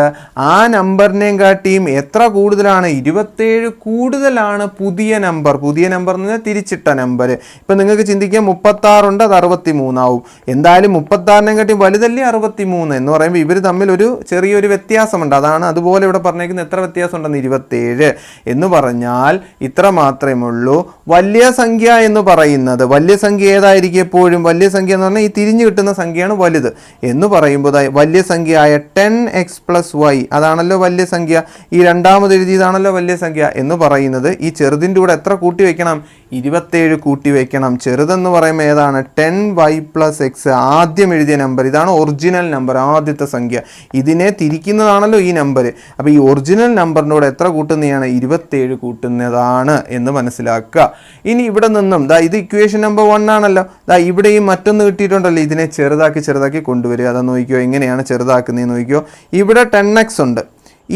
ആ നമ്പറിനെയും കാട്ടിയും എത്ര കൂടുതലാണ്? 27 കൂടുതലാണ് പുതിയ നമ്പർ. പുതിയ നമ്പർ എന്ന് പറഞ്ഞാൽ തിരിച്ചിട്ട നമ്പർ. ഇപ്പം നിങ്ങൾക്ക് ചിന്തിക്കാം 36 ഉണ്ട്, അത് 63 ആവും. എന്തായാലും 36നെ കാട്ടി വലുതല്ലേ 63 എന്ന് പറയുമ്പോൾ ഇവർ തമ്മിൽ ഒരു ചെറിയൊരു വ്യത്യാസമുണ്ട്. അതാണ് അതുപോലെ ഇവിടെ പറഞ്ഞേക്കുന്നത് എത്ര വ്യത്യാസം ഉണ്ടെന്ന്? 27 എന്ന് പറഞ്ഞാൽ ഇത്ര മാത്രമേ ഉള്ളൂ. വലിയ സംഖ്യ എന്ന് പറയുന്നത്, വലിയ സംഖ്യ ഏതായിരിക്കും എപ്പോഴും? വലിയ സംഖ്യ എന്ന് പറഞ്ഞാൽ ഈ തിരിഞ്ഞു കിട്ടുന്ന സംഖ്യയാണ് വലുത് എന്ന് പറയുമ്പോൾ വലിയ സംഖ്യയായ 10x + y അതാണല്ലോ വലിയ സംഖ്യ. ഈ രണ്ടാമത് എഴുതിയതാണല്ലോ വലിയ സംഖ്യ എന്ന് പറയുന്നത്. ഈ ചെറുതിൻ്റെ കൂടെ എത്ര കൂട്ടി വെക്കണം? 27 കൂട്ടി വെക്കണം. ചെറുതെന്ന് പറയുമ്പോൾ ഏതാണ്? 10y + x. ആദ്യം എഴുതിയ നമ്പർ ഇതാണ് ഒറിജിനൽ നമ്പർ, ആദ്യത്തെ സംഖ്യ. ഇതിനെ തിരിക്കുന്നതാണല്ലോ ഈ നമ്പർ. അപ്പോൾ ഈ ഒറിജിനൽ നമ്പറിനോട് എത്ര കൂട്ടുന്നതാണ്? 27 കൂട്ടുന്നതാണ് എന്ന് മനസ്സിലാക്കുക. ഇനി ഇവിടെ നിന്നും ഇത് ഇക്വേഷൻ നമ്പർ 1 ആണല്ലോ. ഇവിടെയും മറ്റൊന്ന് കിട്ടിയിട്ടുണ്ടല്ലോ, ഇതിനെ ചെറുതാക്കി കൊണ്ടുവരിക. അതാ നോക്കിയോ എങ്ങനെയാണ് ചെറുതാക്കുന്നതെന്ന് നോക്കിയോ. ഇവിടെ 10x ഉണ്ട്,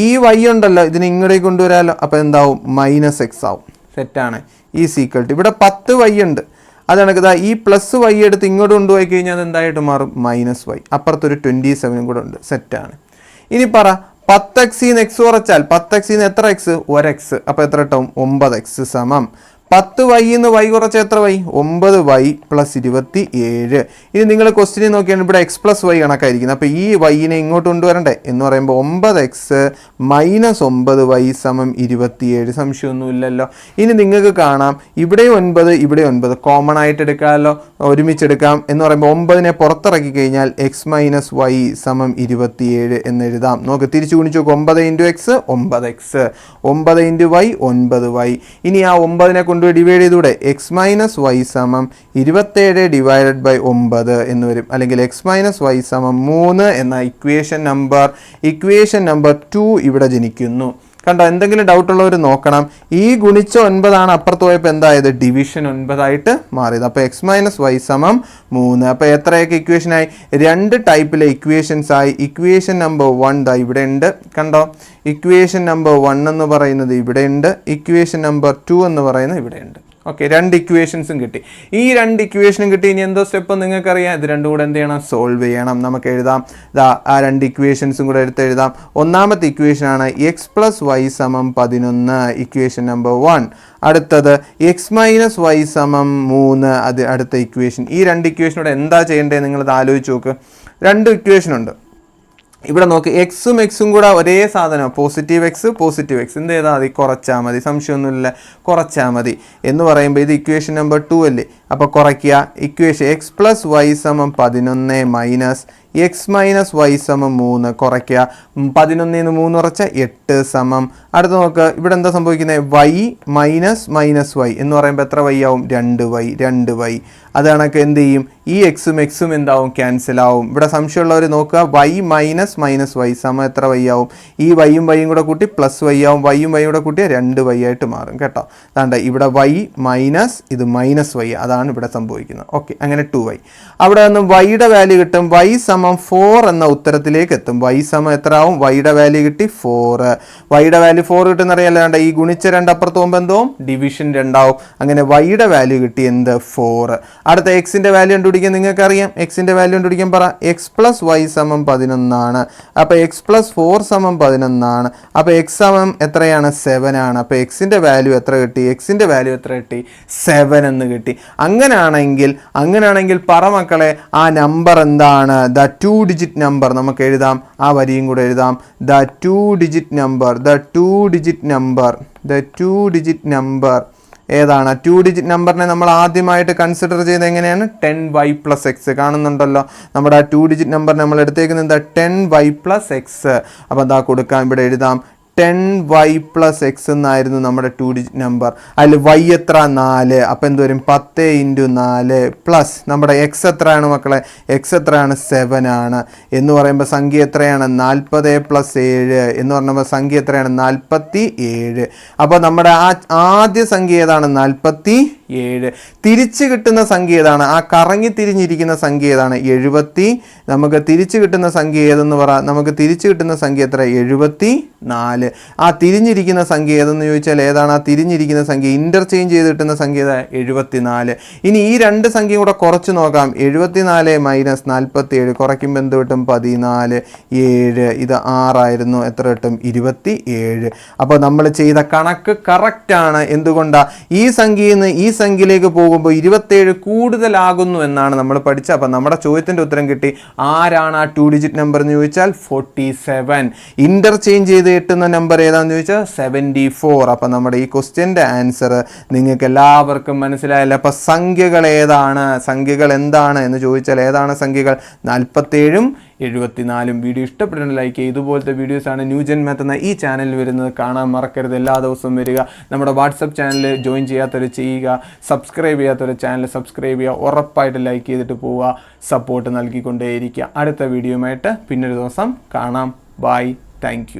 ഈ y ഉണ്ടല്ലോ, ഇതിനെ ഇങ്ങോട്ടേക്ക് കൊണ്ടുവരാമല്ലോ. അപ്പോൾ എന്താവും? -x ആവും. സെറ്റാണ്. ഈ സീക്വൽ ഇവിടെ 10y ഉണ്ട്, അതാണ് ഈ +y എടുത്ത് ഇങ്ങോട്ട് കൊണ്ടുപോയി കഴിഞ്ഞാൽ അത് എന്തായിട്ട് മാറും? -y. അപ്പുറത്തൊരു 27 കൂടെ ഉണ്ട്. സെറ്റാണ്. ഇനി പറ, 10x ന്ന് x കുറച്ചാൽ 10x ന്ന് എത്ര x? 1x. അപ്പോൾ എത്ര കിട്ടും? 9x സമം 10y ന്ന് y കുറച്ച എത്ര y? 9y + 27. ഇനി നിങ്ങൾ ക്വസ്റ്റ്യൻ നോക്കിയാൽ ഇവിടെ x + y കണക്കായിരിക്കുന്നത്. അപ്പോൾ ഈ y-നെ ഇങ്ങോട്ട് കൊണ്ടുവരണ്ടേ എന്ന് പറയുമ്പോൾ 9x - 9y = 27. സംശയമൊന്നുമില്ലല്ലോ. ഇനി നിങ്ങൾക്ക് കാണാം ഇവിടെ 9 ഇവിടെ 9 കോമൺ ആയിട്ട് എടുക്കാമല്ലോ, ഒരുമിച്ചെടുക്കാം എന്ന് പറയുമ്പോൾ 9നെ പുറത്തിറക്കി കഴിഞ്ഞാൽ x - y = 27 എന്ന് എഴുതാം. നോക്ക്, തിരിച്ചു ഗുണിച്ചു നോക്ക്. 9 × x 9x, 9 × y 9y. ഇനി ആ 9നെ കൊണ്ട് ഡിവൈഡ് ചെയ്തൂടെ? x - y = 27 / 9 എന്ന് വരും. അല്ലെങ്കിൽ x - y = 3 എന്ന ഇക്വേഷൻ നമ്പർ 2 ഇവിടെ ജനിക്കുന്നു. കണ്ടോ? എന്തെങ്കിലും ഡൗട്ട് ഉള്ളവർ നോക്കണം. ഈ ഗുണിച്ച 9 ആണ് അപ്പുറത്ത് പോയപ്പോൾ എന്തായത്? ഡിവിഷൻ 9 ആയിട്ട് മാറിയത്. അപ്പോൾ x - y = 3. അപ്പോൾ എത്രയൊക്കെ ഇക്വേഷനായി? 2 ടൈപ്പിലെ ഇക്വേഷൻസ് ആയി. ഇക്വേഷൻ നമ്പർ 1 ഇവിടെ ഉണ്ട്. കണ്ടോ? ഇക്വേഷൻ നമ്പർ 1 എന്ന് പറയുന്നത് ഇവിടെ ഉണ്ട്, ഇക്വേഷൻ നമ്പർ 2 എന്ന് പറയുന്നത് ഇവിടെ ഉണ്ട്. ഓക്കെ, 2 ഇക്വേഷൻസും കിട്ടി. ഈ 2 ഇക്വേഷനും കിട്ടി. ഇനി എന്തോ സ്റ്റെപ്പ് നിങ്ങൾക്കറിയാം. ഇത് രണ്ടും കൂടെ എന്ത് ചെയ്യണം? സോൾവ് ചെയ്യണം. നമുക്ക് എഴുതാം. ആ 2 ഇക്വേഷൻസും കൂടെ എടുത്ത് എഴുതാം. ഒന്നാമത്തെ ഇക്വേഷനാണ് x + y = 11, ഇക്വേഷൻ നമ്പർ 1. അടുത്തത് x - y = 3, അത് അടുത്ത ഇക്വേഷൻ. ഈ 2 ഇക്വേഷനോട് എന്താ ചെയ്യേണ്ടത് നിങ്ങളത് ആലോചിച്ച് നോക്ക്. 2 ഇക്വേഷൻ ഉണ്ട്. ഇവിടെ നോക്ക് എക്സും എക്സും കൂടെ ഒരേ സാധനം പോസിറ്റീവ് എക്സ് എന്ത് ചെയ്താൽ മതി കുറച്ചാൽ മതി സംശയമൊന്നുമില്ല കുറച്ചാൽ മതി എന്ന് പറയുമ്പോൾ ഇത് ഇക്വേഷൻ നമ്പർ 2 അല്ലേ അപ്പോൾ കുറയ്ക്കുക ഇക്വേഷൻ എക്സ് പ്ലസ് വൈ സമം 11 മൈനസ് എക്സ് മൈനസ് വൈ സമം 3 കുറയ്ക്കുക 11 3 8 സമം അടുത്ത് നോക്കുക ഇവിടെ എന്താ സംഭവിക്കുന്നത് വൈ മൈനസ് വൈ എന്ന് പറയുമ്പോൾ എത്ര വൈ ആവും 2 വൈ അത് കണക്ക് എന്ത് ചെയ്യും ഈ എക്സും എന്താവും ക്യാൻസൽ ആവും ഇവിടെ സംശയമുള്ളവർ നോക്കുക വൈ മൈനസ് വൈ സമം എത്ര വൈ ആവും ഈ വൈയും കൂടെ കൂട്ടി പ്ലസ് വൈ ആവും വൈയും കൂടെ കൂട്ടിയാൽ 2 വൈ ആയിട്ട് മാറും കേട്ടോ അതാണ്ട് ഇവിടെ വൈ മൈനസ് ഇത് മൈനസ് വൈ അതാണ് ഇവിടെ സംഭവിക്കുന്നത് ഓക്കെ അങ്ങനെ 2y അവിടെ നിന്നും വൈയുടെ വാല്യൂ കിട്ടും വൈ സമം 4 എന്ന ഉത്തരത്തിലേക്ക് എത്തും വൈ സമം എത്ര ആവും വൈയുടെ വാല്യൂ കിട്ടി 4 വൈയുടെ വാല്യൂ 4 കിട്ടുന്ന അറിയാലോ ഈ ഗുണിച്ച 2 അപ്പുറത്ത് പോകുമ്പോൾ എന്തോ ഡിവിഷൻ 2 ആവും അങ്ങനെ വൈയുടെ വാല്യൂ കിട്ടി എന്ത് 4 അടുത്ത എക്സിന്റെ വാല്യൂ കണ്ടുപിടിക്കാൻ നിങ്ങൾക്ക് അറിയാം എക്സിന്റെ വാല്യൂ കണ്ടുപിടിക്കാൻ പറ എക്സ് പ്ലസ് വൈ സമം 11 ആണ് അപ്പോൾ എക്സ് പ്ലസ് 4 സമം 11 ആണ് അപ്പോൾ എക്സ് സമം എത്രയാണ് 7 ആണ് അപ്പോൾ എക്സിന്റെ വാല്യൂ എത്ര കിട്ടി 7 എന്ന് കിട്ടി അങ്ങനെയാണെങ്കിൽ പറ മക്കളെ ആ നമ്പർ എന്താണ് ദ 2 ഡിജിറ്റ് നമ്പർ നമുക്ക് എഴുതാം ആ വരിയും കൂടെ എഴുതാം ദ 2 ഡിജിറ്റ് നമ്പർ ഏതാണ് 2 ഡിജിറ്റ് നമ്പറിനെ നമ്മൾ ആദ്യമായിട്ട് കൺസിഡർ ചെയ്ത് എങ്ങനെയാണ് 10y പ്ലസ് എക്സ് കാണുന്നുണ്ടല്ലോ നമ്മുടെ ആ 2 ഡിജിറ്റ് നമ്പർ നമ്മൾ എടുത്തേക്കുന്നത് എന്താ 10y പ്ലസ് എക്സ് അപ്പോൾ എന്താ കൊടുക്കാം ഇവിടെ എഴുതാം 10y പ്ലസ് എക്സ് എന്നായിരുന്നു നമ്മുടെ 2 ഡിജിറ്റ് നമ്പർ അതിൽ y എത്ര 4 അപ്പോൾ എന്ത് വരും 10 × 4 പ്ലസ് നമ്മുടെ എക്സ് എത്രയാണ് മക്കളെ എക്സ് എത്രയാണ് 7 ആണ് എന്ന് പറയുമ്പോൾ സംഖ്യ എത്രയാണ് 40 + 7 എന്ന് പറയുമ്പോൾ സംഖ്യ എത്രയാണ് 47 അപ്പോൾ നമ്മുടെ ആ ആദ്യ സംഖ്യ ഏതാണ് 47 തിരിച്ച് കിട്ടുന്ന സംഖ്യ ഏതാണ് ആ കറങ്ങി തിരിഞ്ഞിരിക്കുന്ന സംഖ്യ ഏതാണ് 70 നമുക്ക് തിരിച്ച് കിട്ടുന്ന സംഖ്യ ഏതെന്ന് പറ നമുക്ക് തിരിച്ച് കിട്ടുന്ന സംഖ്യ എത്ര 74 ആ തിരിഞ്ഞിരിക്കുന്ന സംഖ്യ ഏതെന്ന് ചോദിച്ചാൽ ഏതാണ് ആ തിരിഞ്ഞിരിക്കുന്ന സംഖ്യ ഇന്റർചേഞ്ച് ചെയ്ത് കിട്ടുന്ന സംഖ്യ 74 ഇനി ഈ രണ്ട് സംഖ്യയും കൂടെ കുറച്ച് നോക്കാം 74 - 47 കുറയ്ക്കുമ്പോൾ എന്ത് കിട്ടും 14 7 ഇത് 6 ആയിരുന്നു എത്ര കിട്ടും 27 അപ്പോൾ നമ്മൾ ചെയ്ത കണക്ക് കറക്റ്റ് ആണ് എന്തുകൊണ്ടാ ഈ സംഖ്യയിൽ നിന്ന് ഈ സംഖ്യയിലേക്ക് പോകുമ്പോൾ 27 കൂടുതലാകുന്നു എന്നാണ് നമ്മൾ പഠിച്ചത് അപ്പോൾ നമ്മുടെ ചോദ്യത്തിൻ്റെ ഉത്തരം കിട്ടി ആരാണ് ആ 2 ഡിജിറ്റ് നമ്പർ എന്ന് ചോദിച്ചാൽ 47 ഇന്റർചേഞ്ച് ചെയ്ത് കിട്ടുന്ന നമ്പർ ഏതാണെന്ന് ചോദിച്ചാൽ 74 അപ്പോൾ നമ്മുടെ ഈ ക്വസ്റ്റ്യൻ്റെ ആൻസർ നിങ്ങൾക്ക് എല്ലാവർക്കും മനസ്സിലായല്ലോ അപ്പോൾ സംഖ്യകൾ എന്താണ് എന്ന് ചോദിച്ചാൽ ഏതാണ് സംഖ്യകൾ 47 74 വീഡിയോ ഇഷ്ടപ്പെടുന്ന ലൈക്ക് ചെയ്യുക ഇതുപോലത്തെ വീഡിയോസാണ് ന്യൂജൻ മാത്ത് എന്ന ഈ ചാനലിൽ വരുന്നത് കാണാൻ മറക്കരുത് എല്ലാ ദിവസവും വരിക നമ്മുടെ വാട്സപ്പ് ചാനൽ ജോയിൻ ചെയ്യാത്തവർ ചെയ്യുക സബ്സ്ക്രൈബ് ചെയ്യാത്തവർ ചാനൽ സബ്സ്ക്രൈബ് ചെയ്യുക ഉറപ്പായിട്ട് ലൈക്ക് ചെയ്തിട്ട് പോവുക സപ്പോർട്ട് നൽകിക്കൊണ്ടേയിരിക്കുക അടുത്ത വീഡിയോയുമായിട്ട് പിന്നൊരു ദിവസം കാണാം ബൈ താങ്ക്